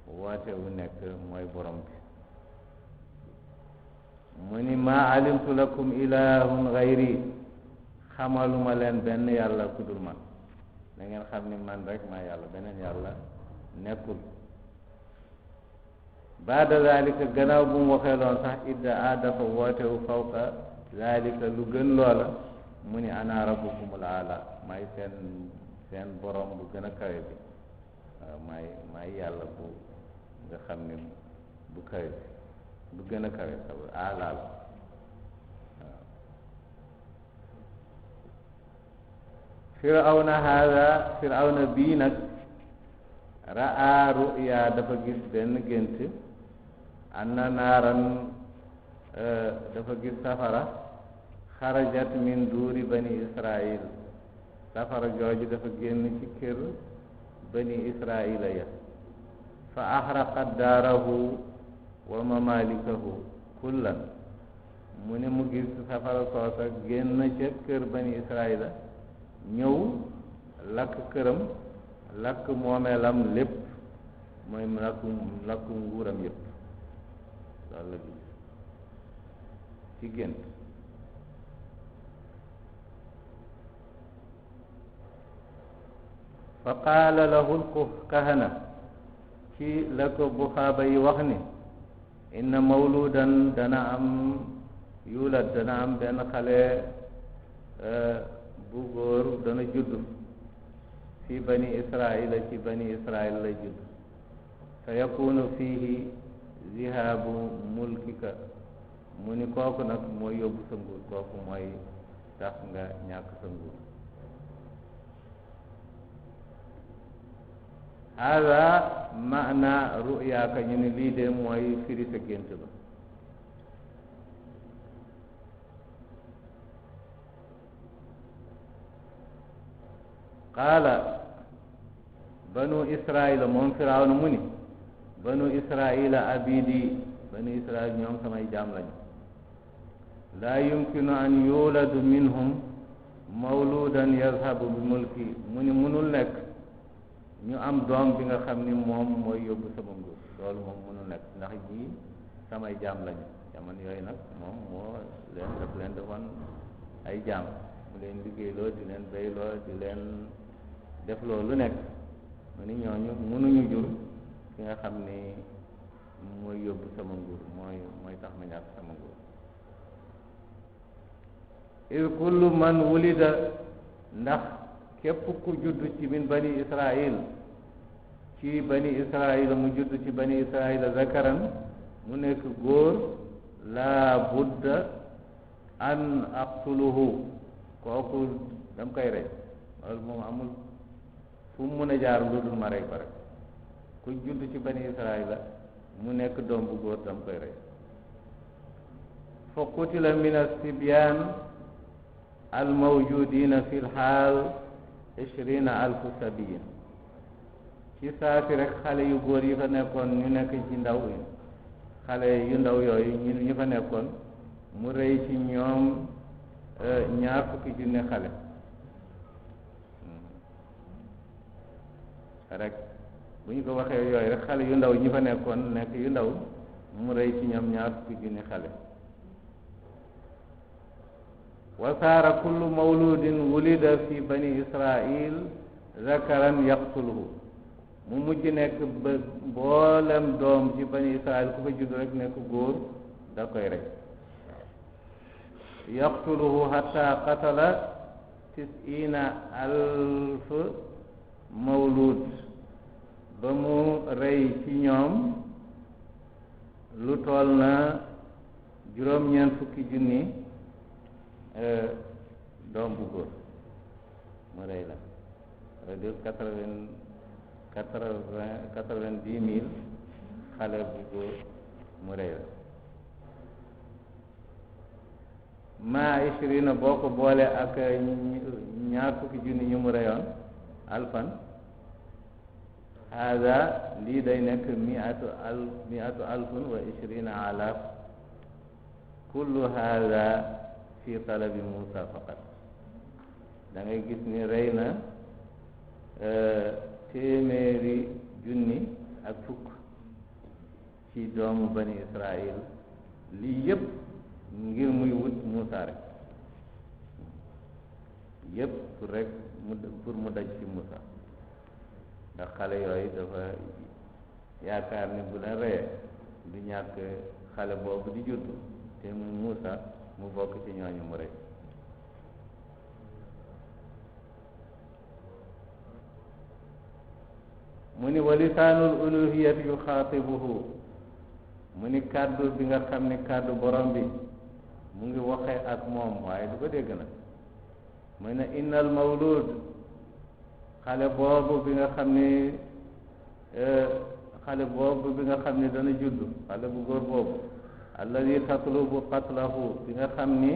woote wu nekk mooy borom bi mu ni maa alimtu lakum ilahun gayri xamaluma leen benn yàlla ku dul man da ngeen xam ni man rek maa yàlla beneen yàlla nekkul baada zalika gannaaw bu mu waxee loon sax idda dafa wootewu fawqa zalika lu gën loola mu ni ana rabbukumul aala maay seen borom bu gën a kawe bi waaw maay yàlla bu nga xam ne bu kawe bi bu gën a kawe sabu aala la waaw firawna bii nag raa ruya dafa gis benn gént anna naaran dafa gis safara xarajat min duuri bani israil safara jooju dafa génn ci kër bani israila ya fa axraqat daarahu wa mamalikahu kullan mu ne mu gis safara soosa génn ca kër bani israila ñëw lakk këram lakk moomeelam lépp mooy lakk nguuram yépp loolu la gis ci gént fa qaala lahu kahana ci la ko buxaaba yi wax ni inna mawludan dana am yuulat dana am benn xale bu góor dana judd fi bani israila ci bani israil la judd sa yakunu fihi zihaabu mulkika mu ni kooku nag mooy yóbbu sa nguur kooku mooy tax nga ñàkk sa nguur hada maana ruyaaka ñu ni lii de mooy firi sa gént ba qaala banu israila moom firawna mu ni banu israila abidi banu israil ñoom samay jaam lañu laa yumkinu an yuladu minhum mawludan yazhabu bi mulki mu ni munul nekk ñu am doom bi nga xam ni moom mooy yóbbu sama nguur loolu moom munul nekk ndax ñii samay jaam lañu jamono yooyu nag moom moo leen daf leen defoon ay jaam mu leen liggéeyloo di leen béyloo di leen def loolu nekk mu ni ñooñu munuñu jur ki nga xam ni mooy yóbbu sama nguur mooy tax ma ñàkk sama nguur il kullu man wulida ndax képp ku judd ci min bani israil ci bani israil mu judd ci bani israil zakaran mu nekk góor laa budda an aqtuluhu kooku dam koy rey loolu moom amul fu mu mun a jaar lu dul ma rey ko rek ku judd ci bani israila mu nekk doom bu góor dam koy rey fa qutila min as-sibyan al mawjudina fi lxaal 20,000 sabiyin ci saasi rek xale yu góor yi fa nekkoon ñu nekk ci ndaw yi xale yu ndaw yooyu ñu fa nekkoon mu rey ci ñoom 20,000 xale rek bu ñu ko waxee yooyu rek xale yu ndaw ñi fa nekkoon nekk yu ndaw mu rey ci ñoom 20,000 xale wa saara kullu mawludin wulida fi bani israil zakaran yaqtuluhu mu mujj nekk ba mboolem doom ci bani israil ku fa judd rek nekk góor da koy rey yaqtuluhu hatta qatala 90,000 mawlud ba mu rey ci ñoom lu toll na 9,000 doom bu góor mu rey la c'est-à-dire 90,000 xale bu góor mu rey la maa ishrina boo ko boole ak ñaar fukki junni ñu mu reyoon alfan hada lii day nekk miatu alfun wa ishrina alaf kullu hada fi talabi Musa faqat da ngay gis ni rey na téeméeri junni ak fukk ci doomu bani Israil lii yëpp ngir muy wut Musa rek yëpp pour mu daj ci Musa ndax xale yooyu dafa yaakaar ni bu leen reyee du ñàkk xale boobu di juddu te muy Musa mu bokk ci ñooñu mu rey mu ni wa lisaanul uluhiyati yuxaatibuhu mu ni kàddu bi nga xam ni kàddu borom bi mu ngi waxee ak moom waaye du ko dégg nag mu ne innal mawlud xale boobu bi nga xam ni dana juddu xale bu góor boobu alladi tatlubu qatlahu bi nga xam ni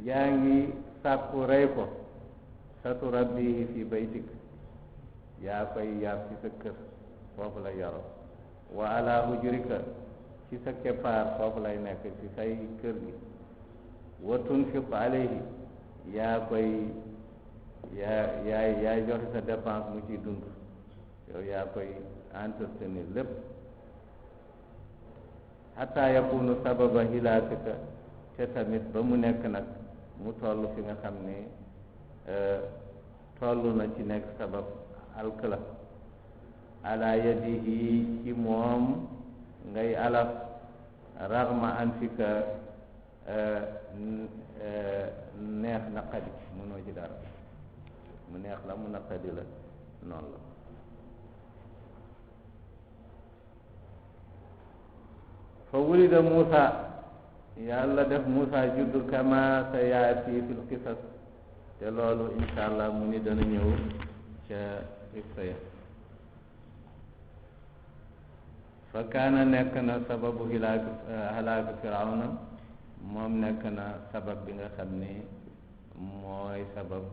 yaa ngi sàkku rey ko saturabbihi fi baytik yaa koy yar ci sa kër foofu la yaro wa ala hujurika ci sa keppaar foofu lay nekk ci say kër gi wa tunfiq alayhi yaay joxe sa dépense mu ciy dund yow yaa koy entretenir lépp hatta yakunu sababa hilaakika te tamit ba mu nekk nag mu toll fi nga xam ne toll na ci nekk sabab alkala ala yadihi ci moom ngay alaf raxma an fika neex naqadi mënoo ci dara mu neex la mu naqadi la noonu la fa wulida Muusa yàlla def Muusa juddu kama sa yaati fil qisas te loolu insha allah mu ni dana ñëw ca qissa ya fa kaana nekk na sababu halaaki firawna moom nekk na sabab bi nga xam ni mooy sabab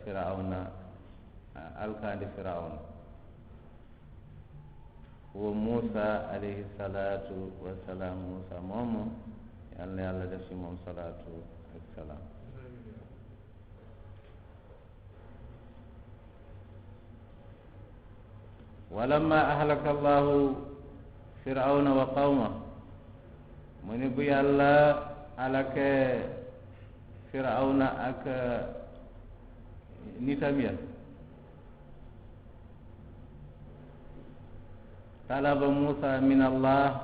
firawna alkaandi firawna wa Muusa alayhi salaatu wa salaam Muusa moomu yal na yàlla def ci moom salaatu ak salaam walamma ahlaka allahu firawna wa qawma mu ni bu yàlla alake firawna ak nitam ya talaba Musa min allah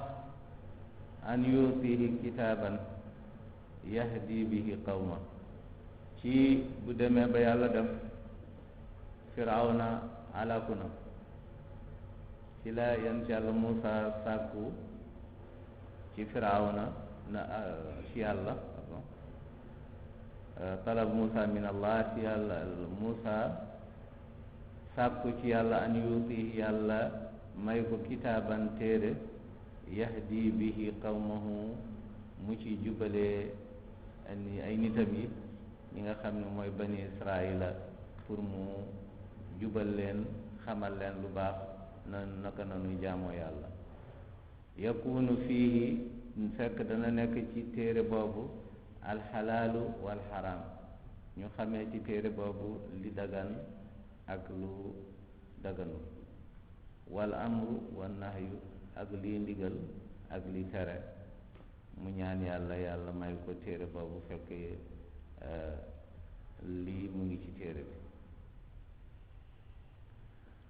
an yutihi kitaban yahdi bihi qawma ci bu demee ba yàlla def firawna alaku na ci la yan yàlla Musa sàkku ci firawna na ci yàlla talab Musa min allah ci yàlla Musa sàkku ci yàlla an yuutihi yàlla may ko kitaaban téere yahdi bihi qawmahu mu ci jubalee ay nitam yi ñi nga xam ne mooy bani israila pour mu jubal leen xamal leen lu baax na naka nanuy jaamoo yàlla yakunu fiihi fekk dana nekk ci téere boobu alxalaalu walxaraam ñu xamee ci téere boobu li dagan ak lu daganu wal amru wan nahyu ak lii ndigal ak li tere mu ñaan yàlla yàlla may ko téere boobu fekk lii mu ngi ci téere bi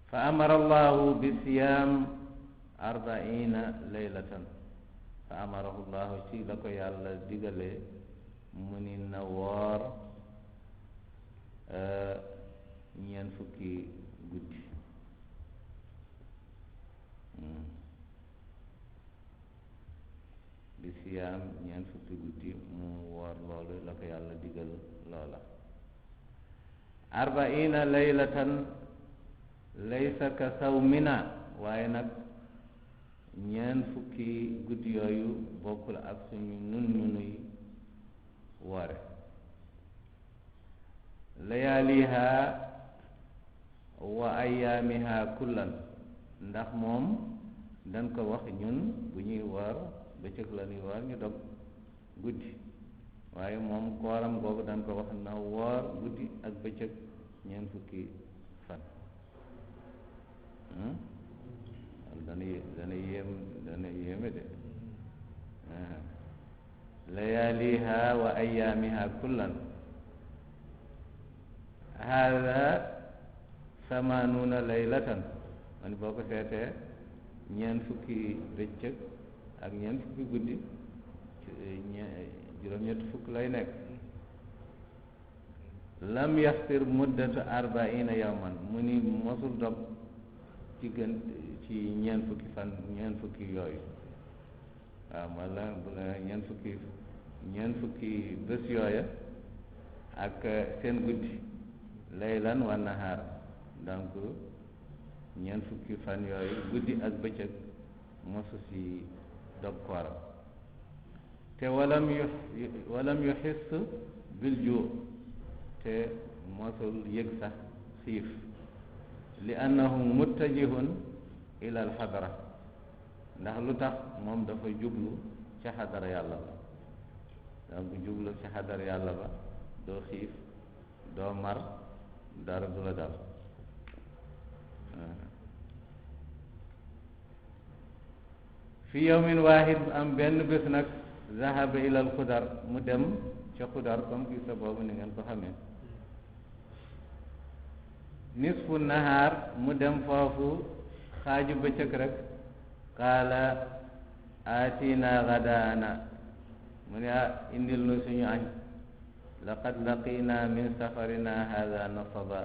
fa amara allahu bi siyaam 40 laylatan fa amarahu llahu ci la ko yàlla digale mu ni na woor 4 fukki guddi bi siyaam ñeent fukki guddi mu woor loolu la ko yàlla digal loola arbaina laylatan laysa ka sawmina waaye nag ñeent fukki guddi yooyu bokkul ak suñu nun nuy woore layaaliha wa ayaamiha kullan ndax moom dañ ko wax ñun bu ñuy woor bëccëg la ñuy woor ñu dog guddi waaye moom kooram googu dañ ko wax na woor guddi ak bëccëg ñeent fukki fan dana yéeme de layaaliha wa ayaamiha kullan hada samanuuna laylatan man boo ko seetee ñeent fukki bëccëg ak ñeent fukki guddi juróom-ñetti fukk lay nekk lam yastir muddatu arbaina yawman mu ni mosul dog ci gën ci ñeent fukki fan ñeent fukki yooyu waaw walla bu la ñeent fukki bés yooya ak seen guddi laylan wa nahaar donc ñeent fukki fan yooyu guddi ak bëccëg mosu si dog kooram te walam yu xiss bil juu te mosul yëg sax xiif li annahu muttajihun ila al xadara ndax lu tax moom dafa jublu ca xadara yàlla ba donc jublu ca xadara yàlla ba doo xiif doo mar dara du la dal fi yawmin waahid am benn bés nag zahaba ilal xudar mu dem ca xudar comme gis sa boobu ni ngeen ko xamee nisfu nahaar mu dem foofu xaaju bëccëg rek qaala aatina gadaana mu ne indil nu suñu añ laqad laqina min safarina hada nasaba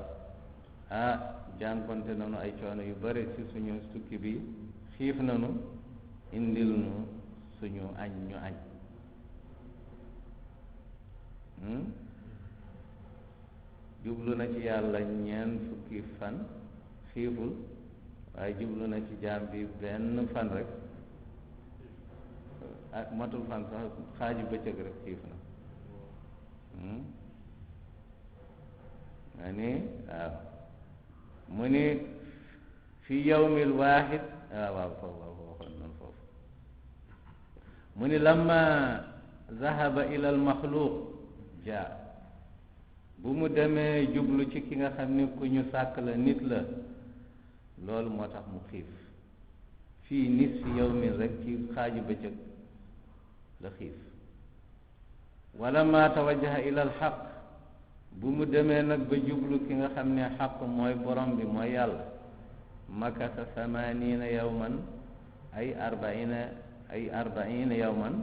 jànkonte nanu ay coono yu bare ci suñu tukki bi xiif nanu indil nu suñu añ ñu añ jublu na ci yàlla ñeent fukki fan xiiful waaye jublu na ci jaam bi benn fan rek ak matul fan sax xaaju bëccëg rek xiif na ma ni waaw mu ni fi yawmil waahid waaw foofu waxoon noonu foofu mu ni lamma zahaba ila al maxluuq jaa bu mu demee jublu ci ki nga xam ni ku ñu sàkk la nit la loolu moo tax mu xiif fii nisfi yawmin rek ci xaaju bëccëg la xiif wala ma tawajjaha ila al xaq bu mu demee nag ba jublu ki nga xam ne xaq mooy borom bi mooy yàlla makasa samanina yawman ay arbaina yawman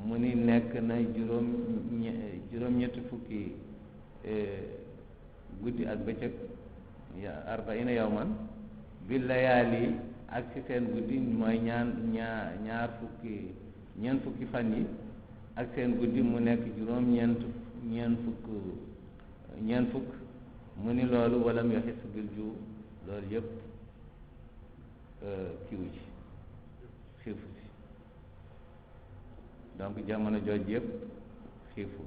mu ni nekk na juróom-ñetti fukki guddi ak bëccëg arbaina yawman bi layaali ak ci seen guddi mooy ñaar fukki ñeent fukki fan yi ak seen guddi mu nekk ñeent fukk mu ni loolu walam yoxis bil ju loolu yëpp kiwu ci xiifu ci donc jamono jooj yëpp xiifu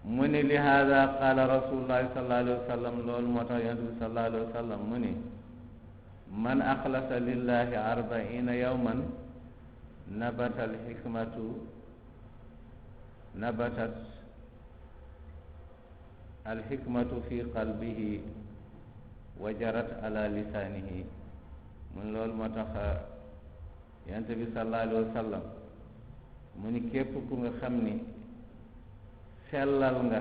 mu ni li hada qaala rasulullahi sallallahu alayhi wa sallam loolu moo tax yonent bi sallallahu alayhi wa sallam mu ni man axlasa lillahi arbaina yawman nabatat alxikmatu fi qalbihi wa jarat ala lisaanihi mun loolu moo tax yonent bi sallallahu alayhi wa sallam mu ni képp ku nga xam ni sellal nga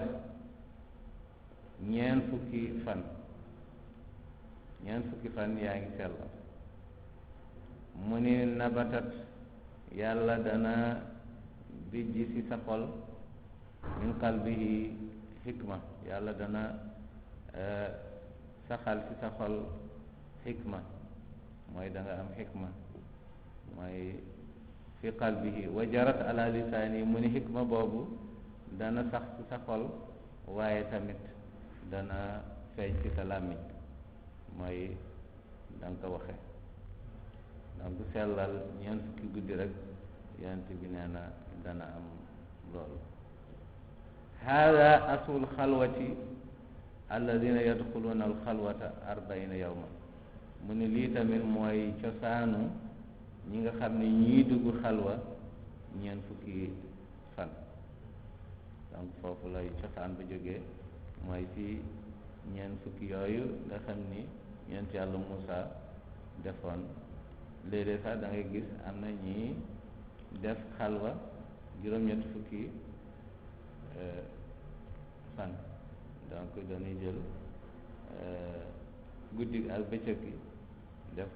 ñeent fukki fan yaa ngi sellal mu ni nabatat yàlla dana bijji ci sa xol min qalbihi xikma yàlla dana saxal ci sa xol xikma mooy da nga am xikma mooy fi qalbihi wa jarat ala lisaani mu ni xikma boobu dana sax ci sa xol waaye tamit dana feeñ ci sa làmmiñ mooy da nga ko waxe donc sellal ñeent fukki guddi rek yonent bi nee na dana am loolu hada asul xalwati alladina yadxuluuna alxalwata arbaina yawma mu ni lii tamit mooy cosaanu ñi nga xam ne ñii dugg xalwa ñeent fukki fan donc foofu lay cosaan ba jógee mooy ci ñeent fukki yooyu nga xam ni ñeent yàlla Muusa defoon léeg-léeg sax da ngay gis am na ñi def xalwa juróom-ñetti fukki fan donc dañuy jël guddi ak bëccëg gi def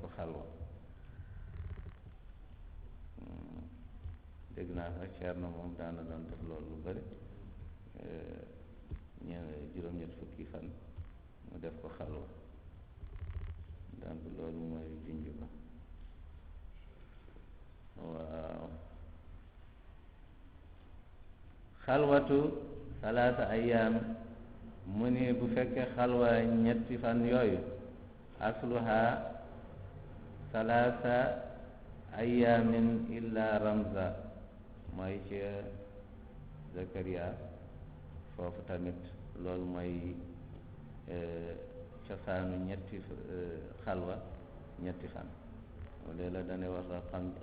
ko xalwa dégg naa sax Ceerno moom daana doon def loolu lu bari juróom-ñetti fukki fan mu def ko xalwa donc loolu mooy junj ba waaw xalwatu salaasa ayaam mu ni bu fekkee xalwa ñetti fan yooyu asluha salaasa ayaamin illa ramza mooy ci Zakariya foofu tamit loolu mooy cosaanu ñetti xalwa ñetti fan léeg la dane wax la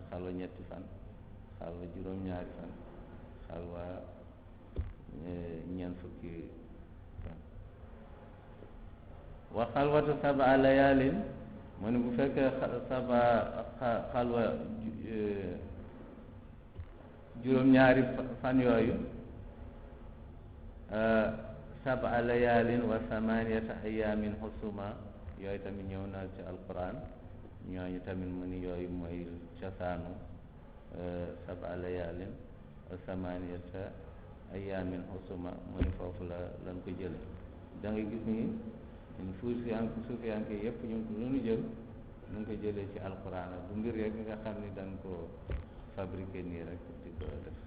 xalwa ñetti fan xalwa juróom-ñaari fan xalwa ñeent fukki fan wa xalwatu sab'a layaalin mu ne bu fekkee xalwa juróom-ñaari fan yooyu sab'a layaalin wa samaniyata ayaamin xusuma yooyu tamit ñëw na ci alquran ñooñu tamit mu ni yooyu mooy cosaanu sab'a layaalin wa samaniyata ayaamin xusuma mu ni foofu lan ko jële da nga gis ni suufiyanke yépp ñu lu ñu jël ñu ngi ko jëlee ci alquran du mbir rek nga xam ni dañ ko fabriqué nii rek di ko def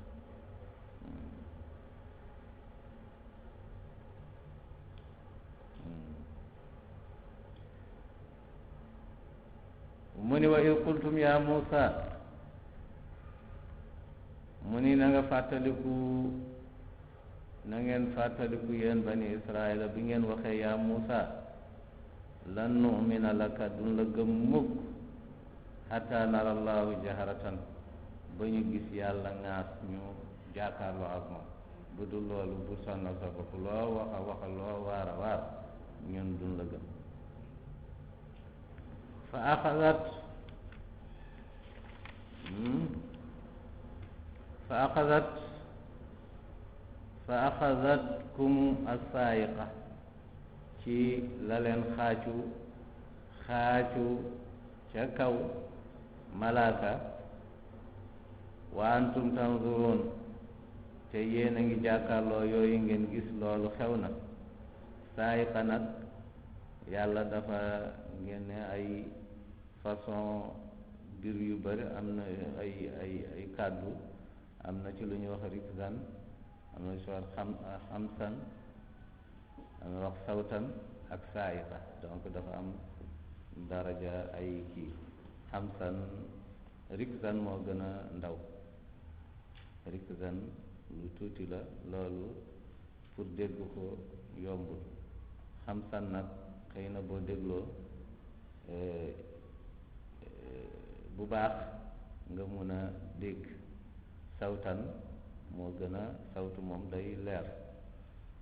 mu ni wa id qultum ya Muusa mu ni na nga fàttaliku na ngeen fàttaliku yéen bani Israila bi ngeen waxee ya Muusa lan nu'mina laka dun la gëm mukk hatta nara allahu jaharatan ba ñu gis yàlla ŋaas ñu jàkkaarloo ak moom bu dul loolu bu sonnal sa bopp loo waxa loo waara waar ñun dun la gëm fa axadatkum as-saayiqa ci la leen xaacu ca kaw malaaka wa antum tanzuruun te yéen a ngi jàkkaarloo yooyu ngeen gis loolu xew na saayiqa nag yàlla dafa génne ay façon bir yu bari am na ay kàddu am na ci lu ñuy wax rikzan am na ci wax xamsan am na wax sawtan ak saayiqa donc dafa am daraja ay kii xamsan rikzan moo gën a ndaw rikzan lu tuuti la loolu pour dégg ko yombul xamsan nag xëy na boo dégloo bu baax nga mun a dégg sawtan moo gën a sawtu moom day leer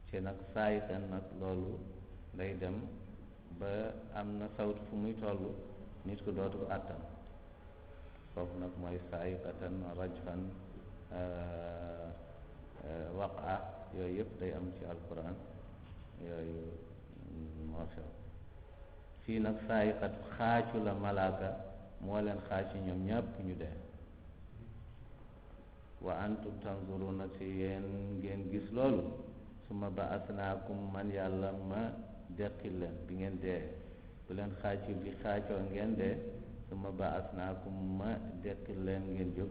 ci nag saayitan nag loolu day dem ba am na sawtu fu muy toll nit ko dootu ko àttan foofu nag mooy saayikatan rajfan waqa yooyu yëpp day am ci alquran yooyu moo xew fii nag saayikat xaacu la malaaka moo leen xaacu ñoom ñëpp ñu dee wa antum tanzuruna te yéen ngeen gis loolu summa ba'asnaakum man yàlla ma deqil leen bi ngeen dee bu leen xaaci bi xaacoo ngeen de suma baasnaakum ma dekkil leen ngeen jóg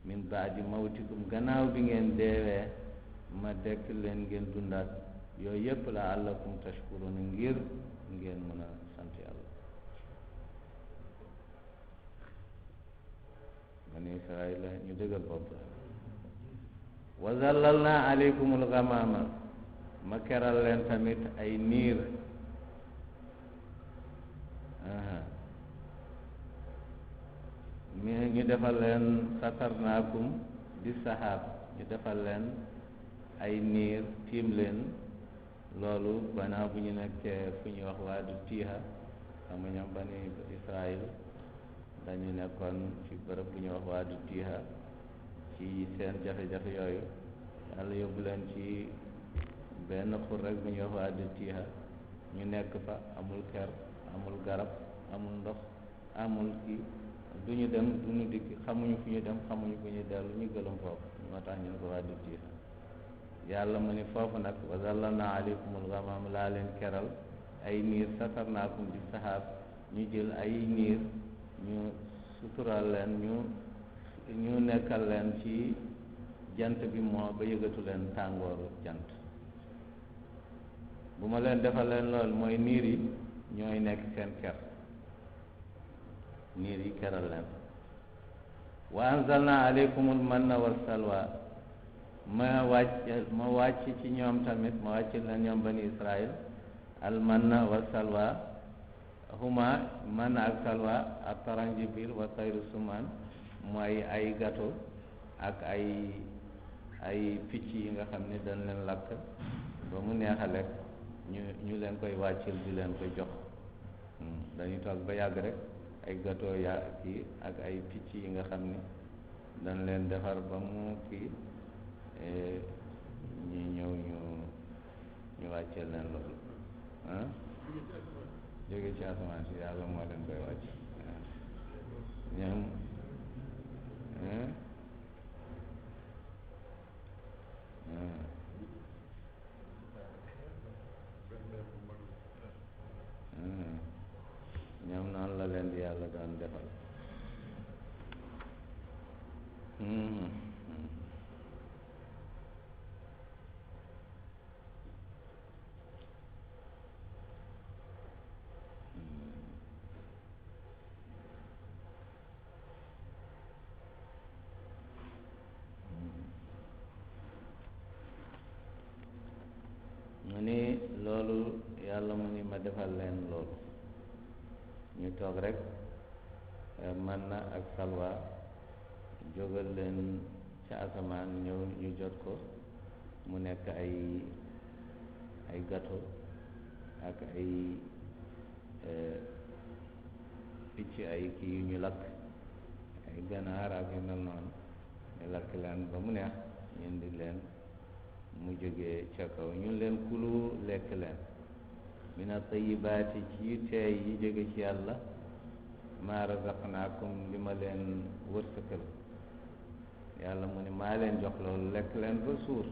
min baadi mawtikum gannaaw bi ngeen deewee ma dekkil leen ngeen dundaat yooyu yépp la allakum tashkuruna ngir ngeen mën a sant yàlla. bani Israil la ñu dëggal bopp la. wa zallalna aleykumul gamaama ma keral leen tamit ay niir ñu defal leen satarnaakum di saxaab ñu defal leen ay niir tiim leen loolu banaa bu ñu nekkee fu ñuy wax waadu tiiha xam nga ñoom bani Israil dañu nekkoon ci bërëb bu ñuy wax waadu tiiha ci seen jafe-jafe yooyu yàlla yóbbu leen ci benn xur rek bu ñuy wax waadu tiiha ñu nekk fa amul ker amul garab amul ndox amul kii du ñu dem du ñu dikk xamuñu fu ñu dem xamuñu fu ñu dellu ñu gëlëm foofu moo tax ñu ne ko waadu tiiha yàlla mu ni foofu nag wa zallalna aleykumul gamaam laa leen keral ay niir satarnaakum bi saxaab ñu jël ay niir ñu sutural leen ñu nekkal leen ci jant bi moo ba yëgatu leen tàngooru jant bu ma leen defal leen lool mooy niir yi ñooy nekk seen ker niir yi keral leen wa anzalna aleykumul manna wa salwa ma wàcc ci ñoom tamit ma wàcc leen ñoom bani Israil al manna wa salwa huma manna ak salwa ak taranjibil wa tayru suman mooy ay gâteau ak ay picc yi nga xam ne dañ leen lakk ba mu neex a lekk ñu leen koy wàccil di leen koy jox dañuy toog ba yàgg rek ay gâteau yaa kii ak ay picc yi nga xam ni dañ leen defar ba mu kii ñu ñëw ñu wàcceel leen loolu jóge ci asamaan si yàlla moo leen koy wàcc ñoom ñoom noonu la leen di yàlla doon defal mu ni loolu yàlla mu ni ma defal leen loolu ñu toog rek man na ak salwa jógal leen ca asamaan ñëw ñu jot ko mu nekk ay gâteau ak ay picc ay kii yu ñu lakk ay ganaar ak yu mel noonu ñu lakk leen ba mu neex ñu indi leen mu jógee ca kaw ñun leen kulu lekk leen mina tayibaati ci yu teey yi jóge ci yàlla maa razaqnaakum li ma leen wërsëkal yàlla mu ne maa leen jox loolu lekk leen ba suur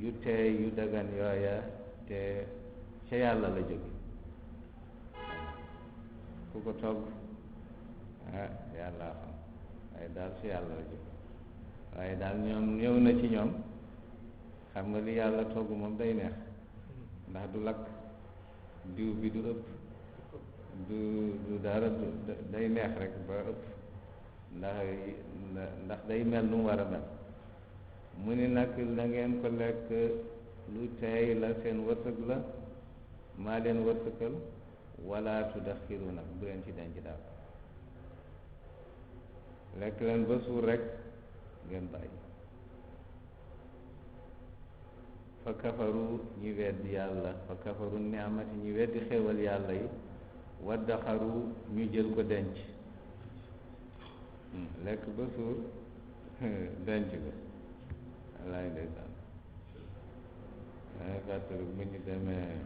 yu teey yu dagan yooya te ca yàlla la jóge ku ko togg yàlla xam waaye daal ca yàlla la jóge waaye daal ñoom ñëw na ci ñoom xam nga li yàlla togg moom day neex ndax du lakk diw bi du ëpp du dara day neex rek ba ëpp ndax day mel nu mu war a mel mu ni nag na ngeen ko lekk lu teey la seen wërsëg la maa leen wërsëgal wala tudaxiru nag bu leen ci denc daal lekk leen ba suur rek ngeen bàyyi fa kafaru ñi weddi yàlla fa kafaru ni'mati ñi weddi xéewal yàlla yi waddaxaru ñu jël ko denc lekk ba suur denc ko wallaay ndeysaan dangay fàttali bu ñu demee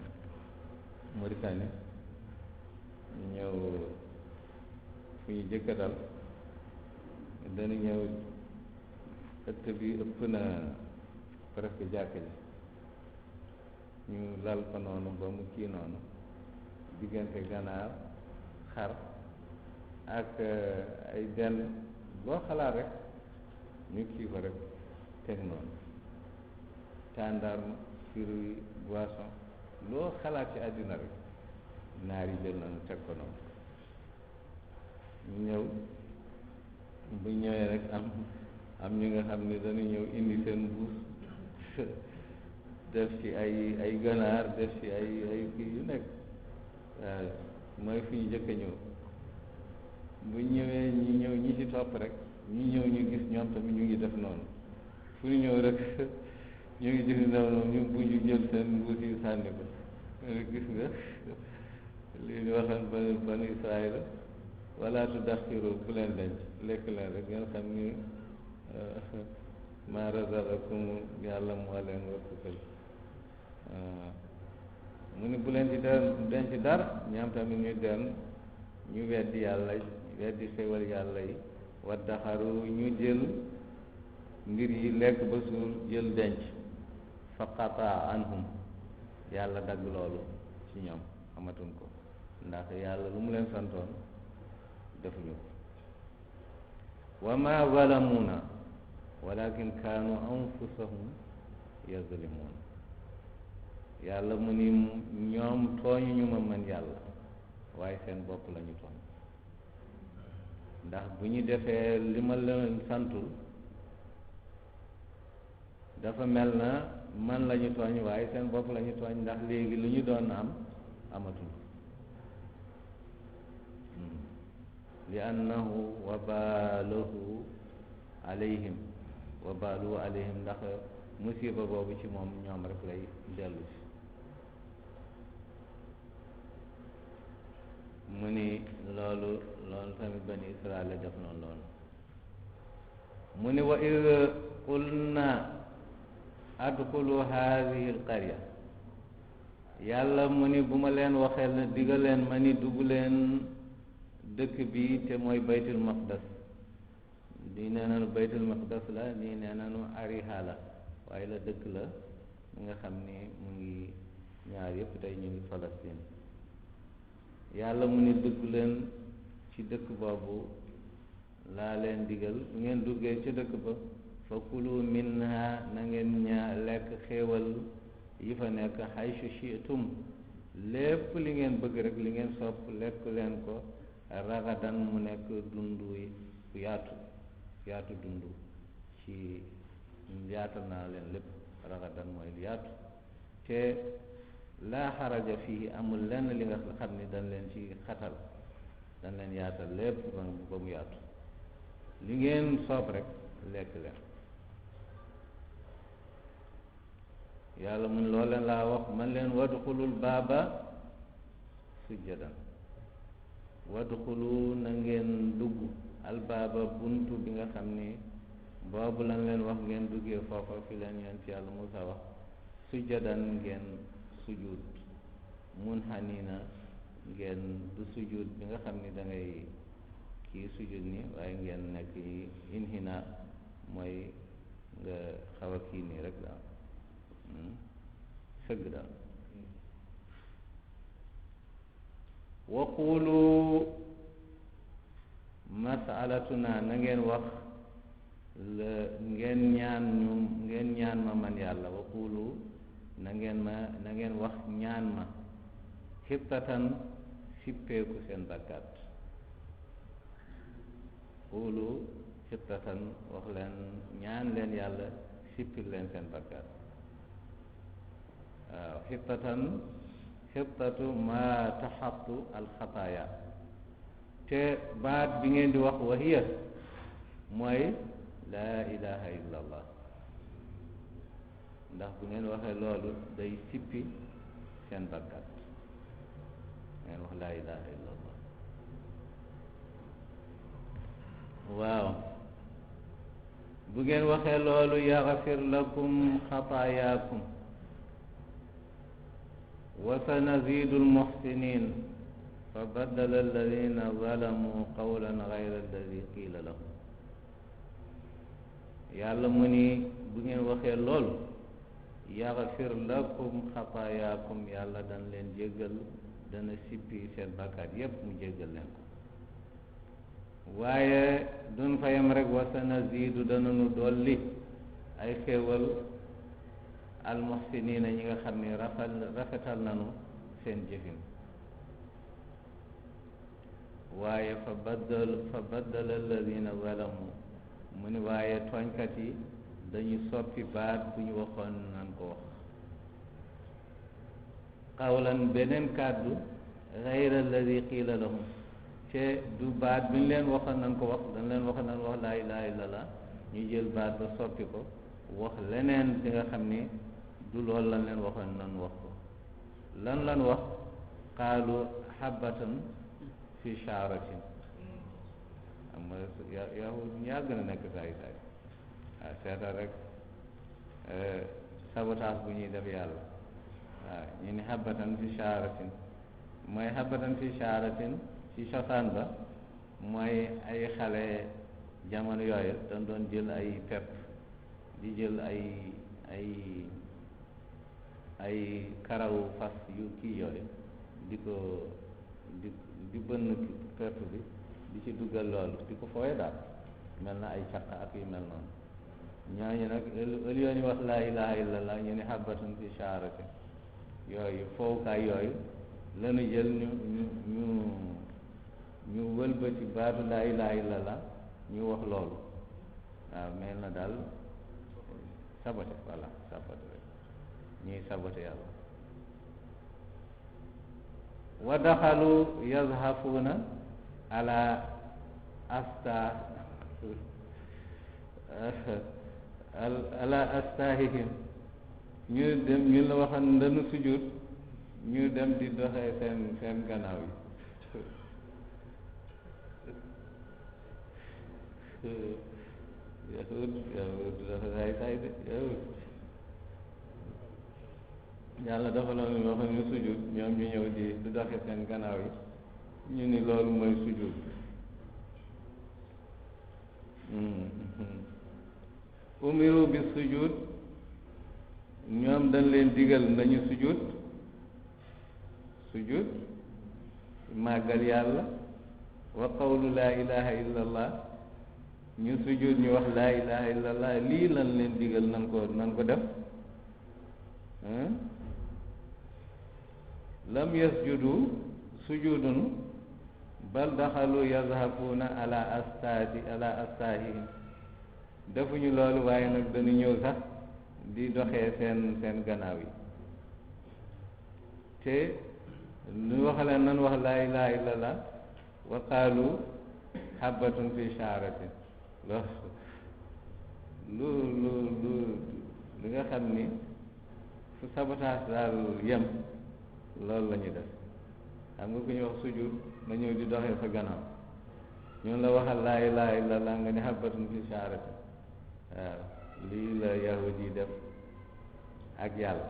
Mauritanie ñu ñëw fu ñu jëkka dal dañu ñëw ëtt bi ëpp na presque jàkk ji ñu lal ko noonu ba mu kii noonu diggante ganaar xar ak ay benn boo xalaat rek ñu kii ko rek teg noonu tàndarma fruit boisson loo xalaat ci àddina rek naar yi jël nañu teg ko noonu ñu ñëw bu ñëwee rek am ñi nga xam ne dañu ñëw indi seen mbuus def ci ay ganaar def ci ay kii yu nekk waaw mooy fi ñu jëkk a ñëw bu ñëwee ñi ñëw ñi ci topp rek ñu ñëw ñu gis ñoom tamit ñu ngi def noonu fu ñu ñëw rek ñu ngi gis noonu ñu bu ñu jël seen mbuus yi sànni ko gis nga li ñu waxoon banu Israayil wala tudaxiru bu leen denc lekk leen rek ngeen xam ni maa razaqakum yàlla moo leen wërsëgal mu ni bu leen ci denc dara ñoom tamit ñu dem ñu weddi yàlla weddi xéwal yàlla yi waddaxaru ñu jël mbir yi lekk ba suur jël denc fa qataa anhum yàlla dagg loolu ci ñoom amatuñ ko ndax yàlla lu mu leen santoon defuñu ko wa ma zalamuna walakin kaanu anfusahum yazlimun yàlla mu ni ñoom tooñuñu ma man yàlla waaye seen bopp la ñu tooñ ndax bu ñu defee li ma leen santul dafa mel na man la ñu tooñ waaye seen bopp la ñu tooñ ndax léegi lu ñu doon am amatul li annahu wabaluhu alayhim wabaluhu alayhim ndax musiba boobu ci moom ñoom rek lay dellu si mu ni loolu tamit bani Israel la def noonu loolu mu ni wa id qulna adxulu haadihi alqarya yàlla mu ni bu ma leen waxee na digal leen ma ni dugg leen dëkk bi te mooy baytul maqdas di nee nanu baytul maqdas la nii nee nanu ariha la waaye la dëkk la mi nga xam ni mu ngi ñaar yëpp tey ñu ngi Palestine yàlla mu ni dugg leen ci dëkk boobu laa leen digal bu ngeen duggee ci dëkk ba fa kulu minha na ngeen lekk xéewal yi fa nekk haysu shi'tum lépp li ngeen bëgg rek li ngeen sopp lekk leen ko ragadan mu nekk dundu yaatu dundu ci yaatal naa leen lépp ragadan mooy yaatu te laa xaraja fii amul lenn li nga xam ni dañ leen ci xatal dañ leen yaatal lépp ba mu yaatu li ngeen soob rek lekk leen yàlla mun loo leen laa wax man leen wadxulul baaba sujjadan wadxulu na ngeen dugg albaaba buntu bi nga xam ni boobu lan leen wax ngeen duggee foofa fi leen yonent yàlla Muusa wax sujjadan ngeen sujud mun xaniina ngeen du sujud bi nga xam ni da ngay kii sujud ni waaye ngeen nekk inhina mooy nga xaw a kii nii rek daal sëgg daal waqulu masalatuna na ngeen wax la ngeen ñaan ma man yàlla waqulu na ngeen wax ñaan ma xibtatan sippeeku seen bakkaat qulu xibtatan wax leen ñaan leen yàlla sippil leen seen bakkaat waaw xibtatu ma taxattu alxataaya te baat bi ngeen di wax wahiya mooy laa ilaha illa allah ndax bu ngeen waxee loolu day sippi seen bakkaat ngeen wax laa ilaha illa allah waaw bu ngeen waxee loolu yaxfir lakum xataayaakum wa sanazidu almuxsinin fa baddala alladina zalamu qawlan gayra alladi qiila lahum yàlla mu ni bu ngeen waxee loolu yaxfir lakum xataayaakum yàlla dana leen jéggal dana sippi seen bakkaat yépp mu jéggal leen ko waaye duñ fa yem rek wa sanaziidu dana nu dolli ay xéewal almuhsiniina ñi nga xam ne rafetal nanu seen jëfin waaye fa baddala alladina zalamu mu ni waaye tooñkat yi dañu soppi baat bu ñu waxoon nan ko wax qawlan beneen kàddu gayra alladi qiila lahum te du baat bi ñu leen waxoon nan ko wax dañ leen waxoon nan wax laa ilaha illallah ñu jël baat ba soppi ko wax leneen li nga xam ni du loolu lan leen waxoon nan wax ko lan wax qaalu habatan fi shaaratin xam nga yahud yàgg na nekk saay waaw seetal rek sabotage bu ñuy def yàlla waaw ñu ni habatan fi shaaratin mooy habatan fi shaaratin ci cosaan ba mooy ay xale jamono yooyu dañ doon jël ay pepp di jël ay karawu fas yu kii yooyu di ko di bënn pepp bi di ci duggal loolu di ko fooye daal mel na ay caq ak yu mel noonu ñooñu nag ëllëg ñu wax laa ilaha illallah ñu ni habatan fi shaaratin yooyu foowukaay yooyu lanu jël ñu wëlbati baatu laa ilaha illallah ñu wax loolu waaw mel na daal sabote voilà sabote rek ñuy sabote yàlla wa daxalu yazhafuuna ala astahihim ñu dem ñu la waxoon ndanu sujud ñu dem di doxee seen gannaaw yi yahud dafa saay de yahud yàlla dafa la waxoon ñu sujud ñoom ñu ñëw di doxee seen gannaaw yi ñu ni loolu mooy sujud umiru bi sujud ñoom dañ leen digal nañu sujud màggal yàlla wa qawlu laa ilaha illallah ñu sujud ñu wax laa ilaha illallah lii lan leen digal nan ko def lam yasjudu sujudun bal daxalu yazhafuuna ala astaahihim defuñu loolu waaye nag dañu ñëw sax di doxee seen gannaaw yi te lu waxale nan wax laa ilaha illallah wa qaalu habbatun fi shaaratin lu nga xam ni fu sabotage daal yem loolu la ñuy def xam nga ku ñu wax sujud nga ñëw di doxee sa gannaaw ñun la waxal laa ilaha illallah nga ni habbatun fi shaaratin waaw lii la yahud yi def ak yàlla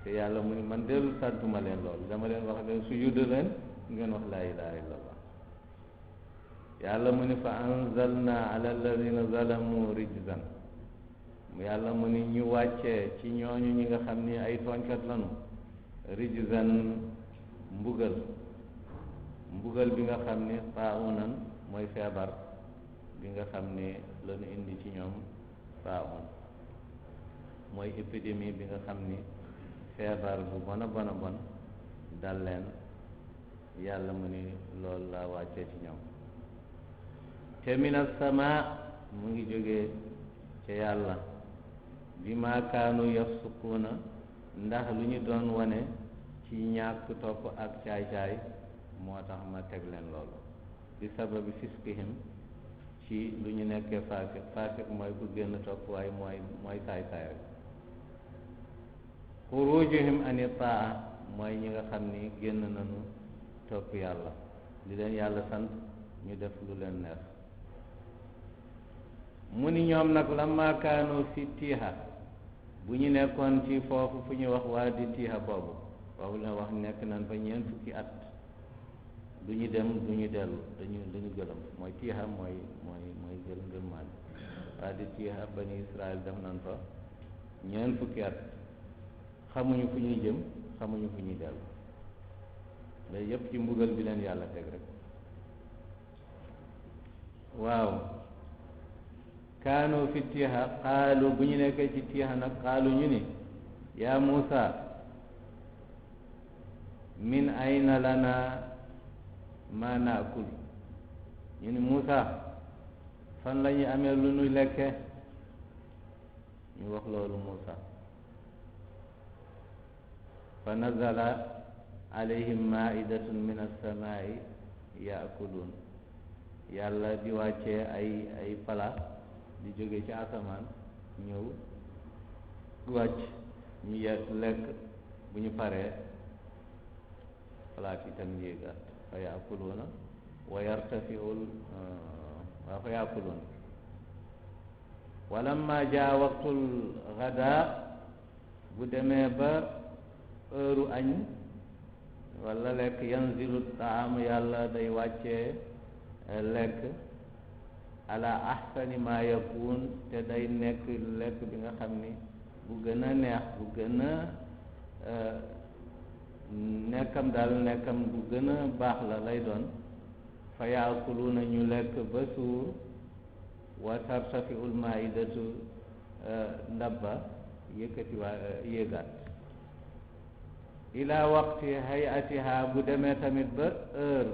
te yàlla mu ni man dellu santuma leen loolu dama leen wax leen sujud leen ngeen wax laa ilaha illallah yàlla mu ni fa anzalna ala alladina zalamu rijzan yàlla mu ni ñu wàccee ci ñooñu ñi nga xam ni ay tooñkat lanu rijzan mbugal bi nga xam ni taaunan mooy feebar bi nga xam ni lañu indi ci ñoom taun mooy épidémie bi nga xam ni feebar bu bon a bon dal leen yàlla mu ni loolu laa wàccee ci ñoom te mina sama mu ngi jógee ca yàlla bi maa kaanu yafsukuuna ndax lu ñu doon wane ci ñàkk topp ak caay-caay moo tax ma teg leen loolu bi sababi fiskihim ci lu ñu nekkee faasiq mooy ku génn topp waaye mooy saay-saay rek xurujuhim ani taa mooy ñi nga xam ni génn nañu topp yàlla li leen yàlla sant ñu def lu leen neex mu ni ñoom nag lamma kaanu fi tiiha bu ñu nekkoon ci foofu fu ñu wax waa di tiiha boobu foofu la wax nekk nañ fa ñeent fukki at du ñu dem du ñu dellu dañu gëlëm mooy tiiha mooy gëlëm maan waa di tiiha bani Israël dem nañ fa ñeent fukki at xamuñu fu ñuy jëm xamuñu fu ñuy dellu loolu yëpp ci mbugal bi leen yàlla teg rek waaw kaanu fi tiiha xaalu bu ñu nekkee ci tiiha nag xaalu ñu ni yaa Muusa min ayna lana ma naakul ñu ni Muusa fan la ñuy amee lu nuy lekke ñu wax loolu Muusa fa nazala alayhim maidatun min alsamaai yaakuluun yàlla di wàccee ay palaat di jóge ci asamaan ñëw wàcc ñu lekk bu ñu paree palaat itam yéegaat fa yaakuluuna wa yartafiul waa fa yaakuluuna walamma jaa waqtul gadaa bu demee ba heure añ wala lekk yanzilu taam yàlla day wàccee lekk ala ahsani ma yakun te day nekk lekk bi nga xam ni bu gën a neex bu gën a nekkam daal nekkam bu gën a baax la lay doon fa yaakuluuna ñu lekk ba suur wa tartafiul maidatu ndabba yëkkati waa yéegaat ila waqti hayatiha bu demee tamit ba heure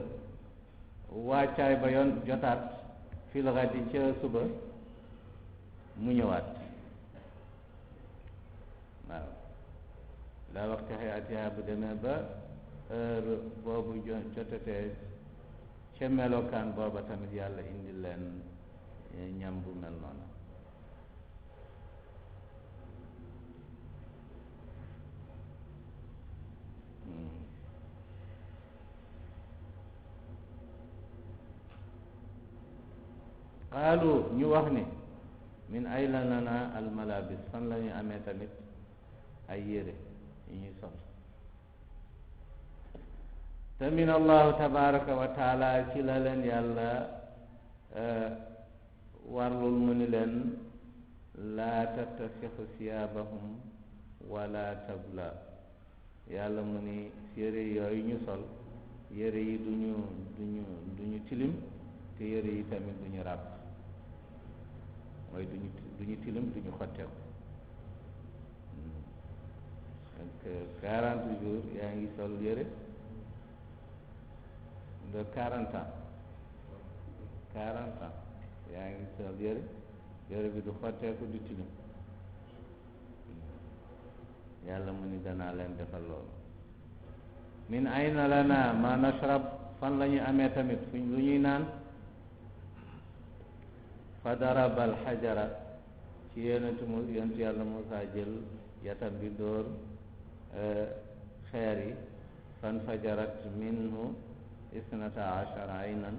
wàccaay ba yoon jotaat fil gadi ca suba mu ñëwaat waaw ila waqti hayatiha bu demee ba heure boobu jotatee ca melokaan booba tamit yàlla indi leen ñam bu mel noonu qaalu ñu wax ni min ayna lana almalabis fan la ñu amee tamit ay yére yu ñuy sol te min allahu tabaraka wa taala ci la leen yàlla warlul mu ni leen laa tattasixu siyaabahum wala tabla yàlla mu ni yére yooyu ñu sol yére yi duñu tilim te yére yi tamit duñu ràbb mooy duñu tilim duñu xotteeku donc 40 jours yaa ngi sol yére de 40 ans 40 ans yaa ngi sol yére bi du xotteeku du tilim yàlla mu ni danaa leen defal loolu min ayna lana ma nashrab fan la ñu amee tamit fuñ lu ñuy naan fa daraba alxajara ci yonentu yàlla Muusaa jël yatam bi dóor xeer yi fan fajarat minhu isnata ashara aynan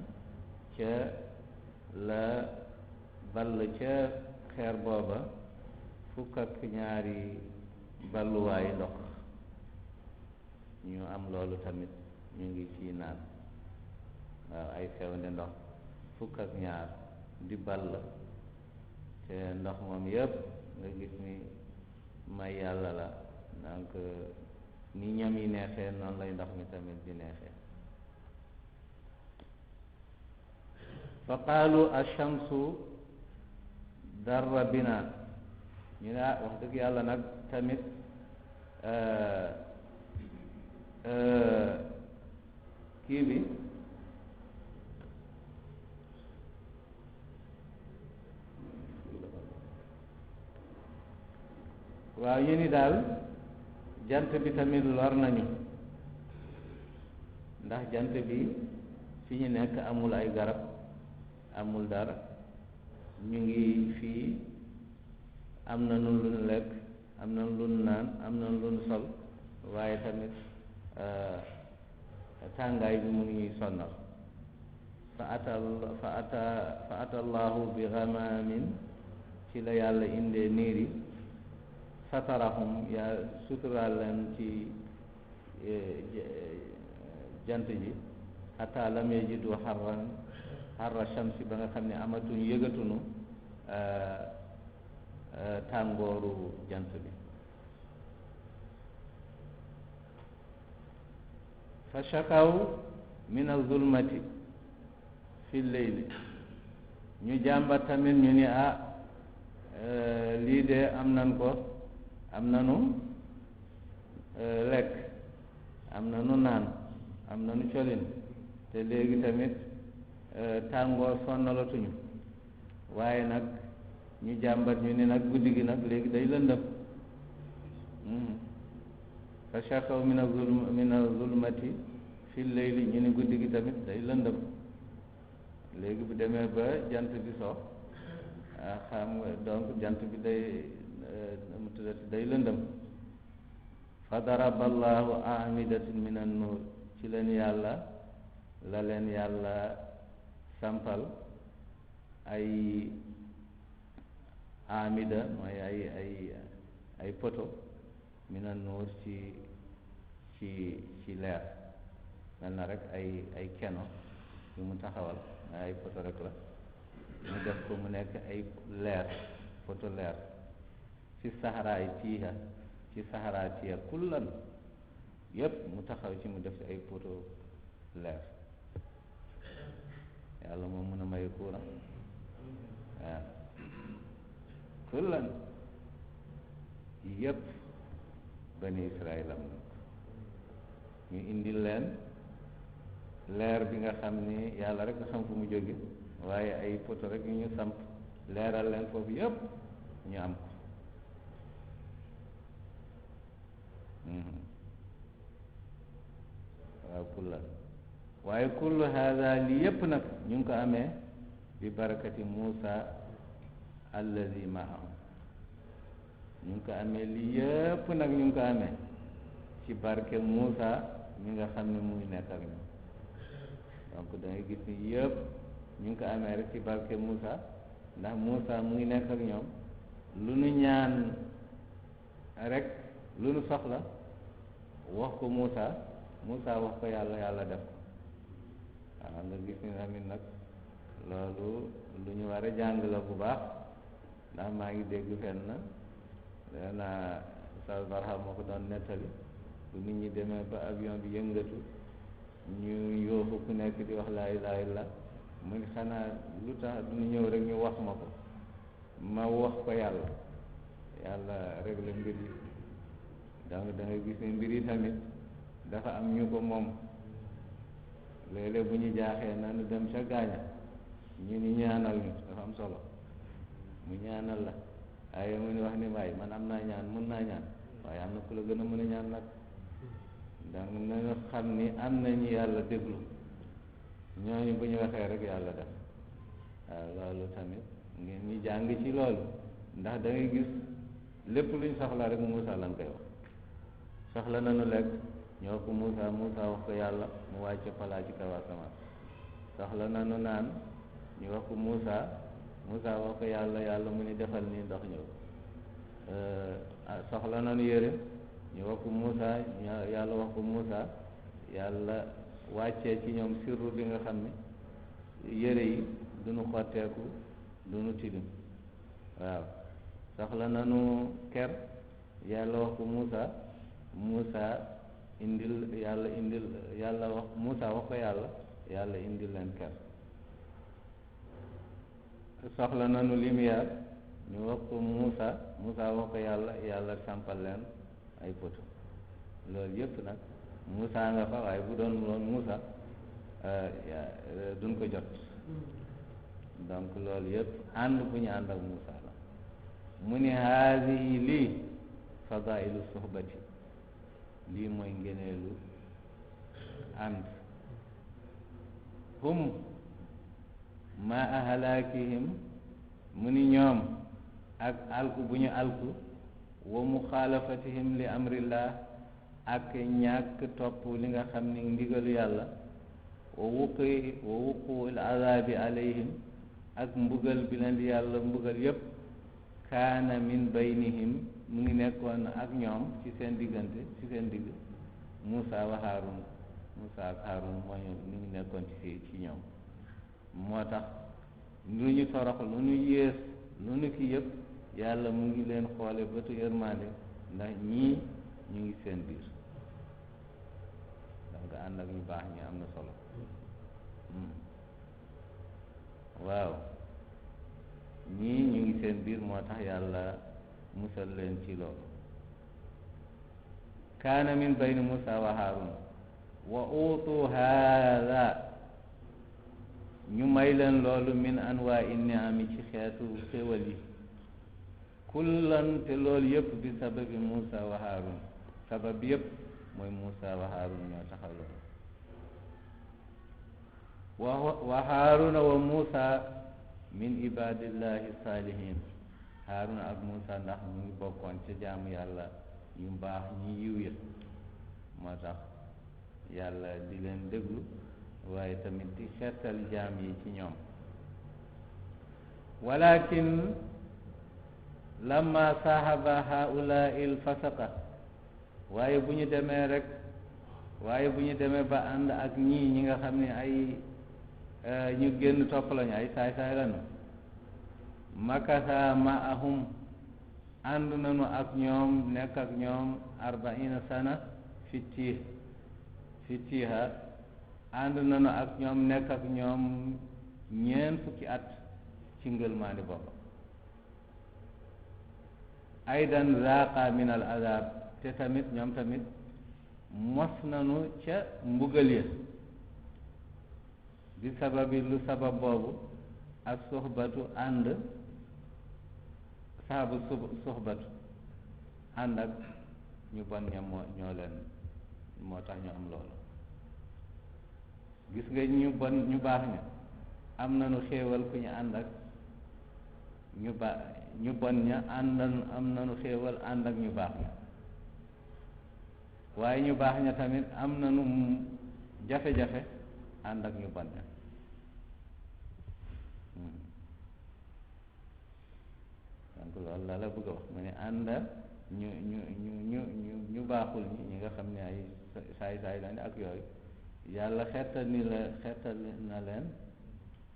ca la ball ca xeer booba fukk ak ñaari balluwaayu ndox ñu am loolu tamit ñu ngi ci naan waaw ay fewnde ndox fukk ak ñaar di ball te ndox moom yëpp nga gis ni may yàlla la donc ni ñam yi neexee noonu lay ndox mi tamit di neexee fa qaalu ashamsu darra bina ñu ne wax dëgg yàlla nag tamit kii bi waaw ñu ni daal jant bi tamit lor nañu ndax jant bi fi ñu nekk amul ay garab amul dara ñu ngi fii am na nu lu lekk am na lu naan am na lu sol waaye tamit tàngaay bi mu ngi ñuy sonnal fa ata allahu bi ghamaamin ci la yàlla indee niir yi satarahum yaa suturaal leen ci jant ji xataa lam yajidu xarra shamsi ba nga xam ne amatuñu yëgatunu tàngooru jant bi. fa shakaw min az-zulmati fi leyli, ñu jàmbat tamit ñu ni lii de am nanu lekk, am nanu naan, am nanu colin, te léegi tamit tàngoor sonnalatuñu, waaye nag ñu jàmbat ñu ni nag guddi gi nag léegi day lëndëm. fa shakaw min az-zulmati fi leyli, ñu ni guddi gi tamit day lëndëm, léegi bu demee ba jant bi so xam nga donc jant bi day mu tuddati day lëndëm. fa daraba allahu amidatin min an-nur, ci leen yàlla sampal ay amida mooy ay poto min an-nur ci leer, mel na rek ay keno yu mu taxawal ay poto rek la, mu def ko mu nekk ay leer, poto leer ci saxaraay tiiha, ci saxaraay tiiha kullan yépp mu taxaw ci mu def ay poto leer. yàlla moom mën a may courant waaw kullan yépp bani Israël am na ñu indil leen leer bi nga xam ni yàlla rek nga xam fu mu jóge, waaye ay poto rek yu ñu samp leeral leen foofu yépp ñu am ko. waaw kullan, waaye kullu hada li yépp nag ñu ngi ko amee bi barakati Muusa allazi maahu, ñu ngi ko amee li yépp nag ñu ngi ko amee ci barke Muusa mi nga xam ne muy nekk ak ñoom. donc da ngay gis ni yëpp ñu ngi ko amee rek ci barke Muusa, ndax Muusa mu ngi nekk ak ñoom, lu nu ñaan rek lu nu soxla wax ko Muusa wax ko yàlla def ko. waaw nga gis ni tamit nag loolu lu ñu war a jàng la bu baax, ndax maa ngi dégg fenn naa Oustaz Barham moo ko doon nettali, bu nit ñi demee ba avion bi yëngatu ñu yooxu ku nekk di wax laa ilaaha illa, mu ni xanaa lu tax du ñu ñëw rek ñu wax ma ko, ma wax ko yàlla réglé mbir yi. donc da ngay gis ni mbir yi tamit dafa am ñu ko moom. léeg-léeg bu ñu jaaxee nanu dem ca gaaña ñu ni ñaanal ñu, dafa am solo, mu ñaanal la, waaye mu ni wax ni waaye man am naa ñaan, mën naa ñaan, waaye am na ku la gën a mën a ñaan nag. donc nañu xam ni am nañu yàlla déglu, ñooñu bu ñu waxee rek yàlla def. waaw loolu tamit ngeen ñu jàng ci loolu, ndax da ngay gis lépp luñ soxla rek Muusa lañ koy wax. soxla nañu lekk ñoo ko Muusa wax ko yàlla mu wàcce palaa ci kaw asamaan. soxla nañu naan ñu wax ko Muusa wax ko yàlla mu ni defal nii ndox ñëw. soxla nañu yére ñu wax ko Muusa yàlla wax ko Muusa yàlla wàccee ci ñoom sirru bi nga xam ne yére yi duñu xotteeku duñu tilim. waaw soxla nañu ker yàlla wax ko Muusa yàlla wax Muusa wax ko yàlla indil leen ker. soxla nañu lumière ñu wax ko Muusa wax ko yàlla sampal leen ay poto. loolu yëpp nag Muusa nga fa, waaye bu doon loon Muusa duñ ko jot. donc loolu yëpp ànd bu ñu ànd ak Muusa la. mu ni haadihi lii fadailu suhbati, lii mooy ngeneelu ànd. hum ma ahalakihim, mu ni ñoom ak alku bu ñu alku, wa muxaalafatihim li amrillah, ak ñàkk topp li nga xam ni ndigalu yàlla, wa wuquil azabi alayhim, ak mbugal bi leen di yàlla mbugal yépp, kaana min baynihim, mu ngi nekkoon ak ñoom ci seen diggante, ci seen digg Muusa wa Haarun. Muusa ak Haarun mooy ñu ngi nekkoon ci ñoom. moo tax lu ñu torox lu ñu yées lu ñu ki yëpp yàlla mu ngi leen xoole bëtu yërmande ndax ñii ñu ngi seen biir ndax nga ànd ak ñu baax ñi am na solo waaw ñii ñu ngi seen biir moo tax yàlla musal leen ci loolu kaana min bayni Musa wa Haarun wa uutu haada ñu may leen loolu min anwaa i niami ci xeetu xéwal yi kullan te loolu yëpp bi sababi Musa wa Haarun sabab yëpp mooy Musa wa Haarun ñoo taxaw loolu wa Haaruna wa Musa min ibadillahi salihin Haaruna ak Musa ndax ñu ngi bokkoon ca jaamu yàlla yu mbaax ñi yiw ya moo tax yàlla di leen déglu waaye tamit di xeetal jaam yi ci ñoom walakin lamma sahaba haulaai lfasaqa waaye bu ñu demee ba ànd ak ñii ñi nga xam ne ay ñu génn topp lañu ay saay-saay lañu makasa maahum ànd nañu ak ñoom nekk ak ñoom 40 sana fitiha ànd nañu ak ñoom nekk ak ñoom 4 fukki at ci ngëlmaani bopp aydan zaqa min al azab te tamit ñoom tamit mos nañu ca mbugal ya bi sababi lu sabab boobu ak soxbatu ànd saabu soxbatu ànd ak ñu bon ña ñoo leen moo tax ñu am loolu gis nga ñu bon ñu baax ña am nañu xéewal ku ñu ànd ak ñu bon ña am nañu xéewal ànd ak ñu baax ña waaye ñu baax ña tamit am nañu jafe-jafe ànd ak ñu bon ña donc loolu la bëgg a wax mu ne ànd ñu baaxul ñi nga xam ne ay saay-saay lañ ak yooyu yàlla xettal na leen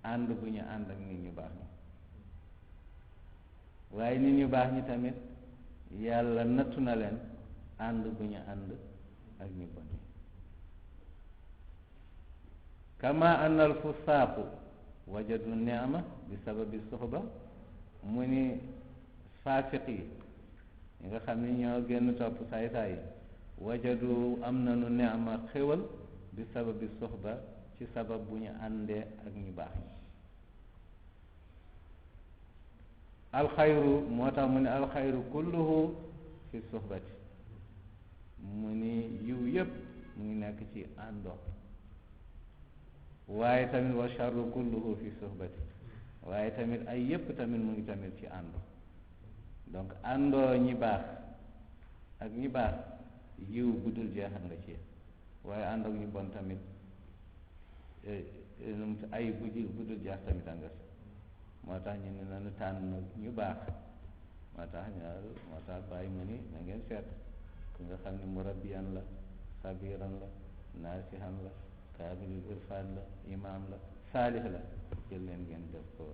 ànd bu ñu ànd ak nit ñu baax ñi waaye nit ñu baax ñi tamit yàlla nattu na leen ànd bu ñu ànd ak ñu bon ñi kama anna al fusaaqu wajadu ni'ma bi sababi suxba mu ni faasiq yi ñi nga xam ne ñoo génn topp saay-saay yi wajadu am nañu ni'ma xéwal bi sababi suxba ci sabab bu ñu àndee ak ñu baax ñi alxayru moo tax mu ne alxayru kulluhu fi suxbati mu ni yiw yépp mu ngi nekk ci àndoo waaye tamit wa charru kulluhu fi suhbati waaye tamit ay yépp tamit mu ngi tamit ci àndo donc àndoo ñi baax ak ñi baax yiw bu dul jeexal nga ci waaye ànd ak ñu bon tamit ay bu dul jeex tamit a nga si moo tax ñu ne nañu tànn ñu baax moo tax bàyyi ma ni na ngeen seet ku nga xam ne murabbiyan la sabiran la naasihan la kaamilul irfan la imaam la saalih la jël leen ngeen def ko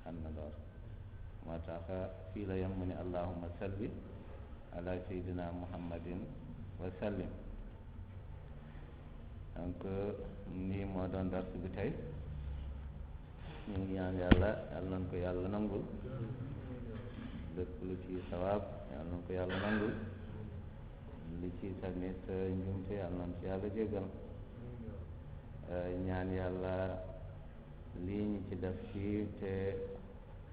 xam na lool moo tax fii la yem mu ne allahumma salli ala sayyidina muhammadin wa sallim donc nii moo doon dars bi tey ñu ngi ñaan yàlla nañ ko yàlla nangul lépp lu ci sawaab yàlla nañ ko yàlla nangul li ci tamit njumte yàlla nañ ci yàlla jéggal ñaan yàlla lii ñu ci def fii te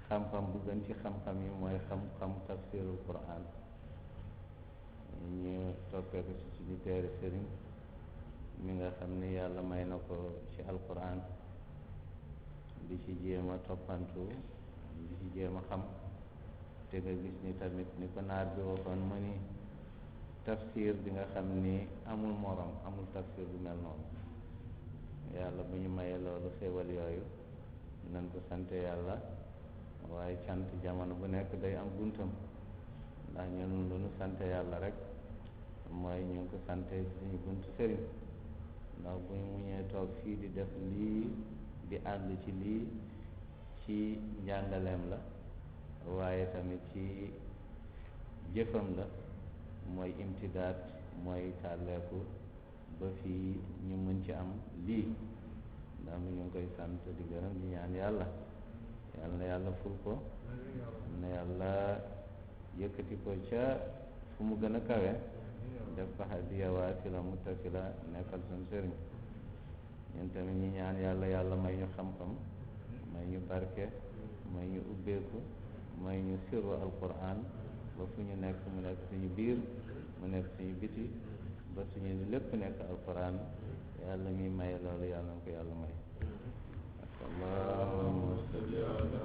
xam-xam bu gën ci xam-xam yi mooy xam-xam tafsirul Qur'an ñu toppee ko ci suñu teere sëriñ mi nga xam ni yàlla may na ko ci alquran di ci jéem a toppantu di ci jéem a xam te nga gis ni tamit ni ko naar bi waxoon mu ni tafsir bi nga xam ni amul morom amul tafsir bu mel noonu yàlla bu ñu mayee loolu xéewal yooyu nañ ko sante yàlla waaye cant jamono bu nekk day am buntam ndax ñun lu nu sante yàlla rek mooy ñu ngi ko sante suñu buntu sëriñ ndax bu ñu muñee toog fii di def lii di ànd ci lii ci njàngaleem la waaye tamit ci jëfam la mooy imtidaat mooy tàlleeku ba fii ñu mën ci am lii ndax mi ñu ngi koy sant di gërëm di ñaan yàlla yal na yàlla ful ko yal na yàlla yëkkati ko ca fu mu gën a kawe def ko hadiya waasila muttasila nekkal suñ sëriñ ñun tamit ñi ñaan yàlla yàlla may ñu xam-xam may ñu barke may ñu ubbeeku may ñu sirru alquran ba fu ñu nekk mu nekk suñu biir mu nekk suñu biti ba suñu lépp nekk alquran yàlla mi may loolu yàlla na ko yàlla may allahumma salli ala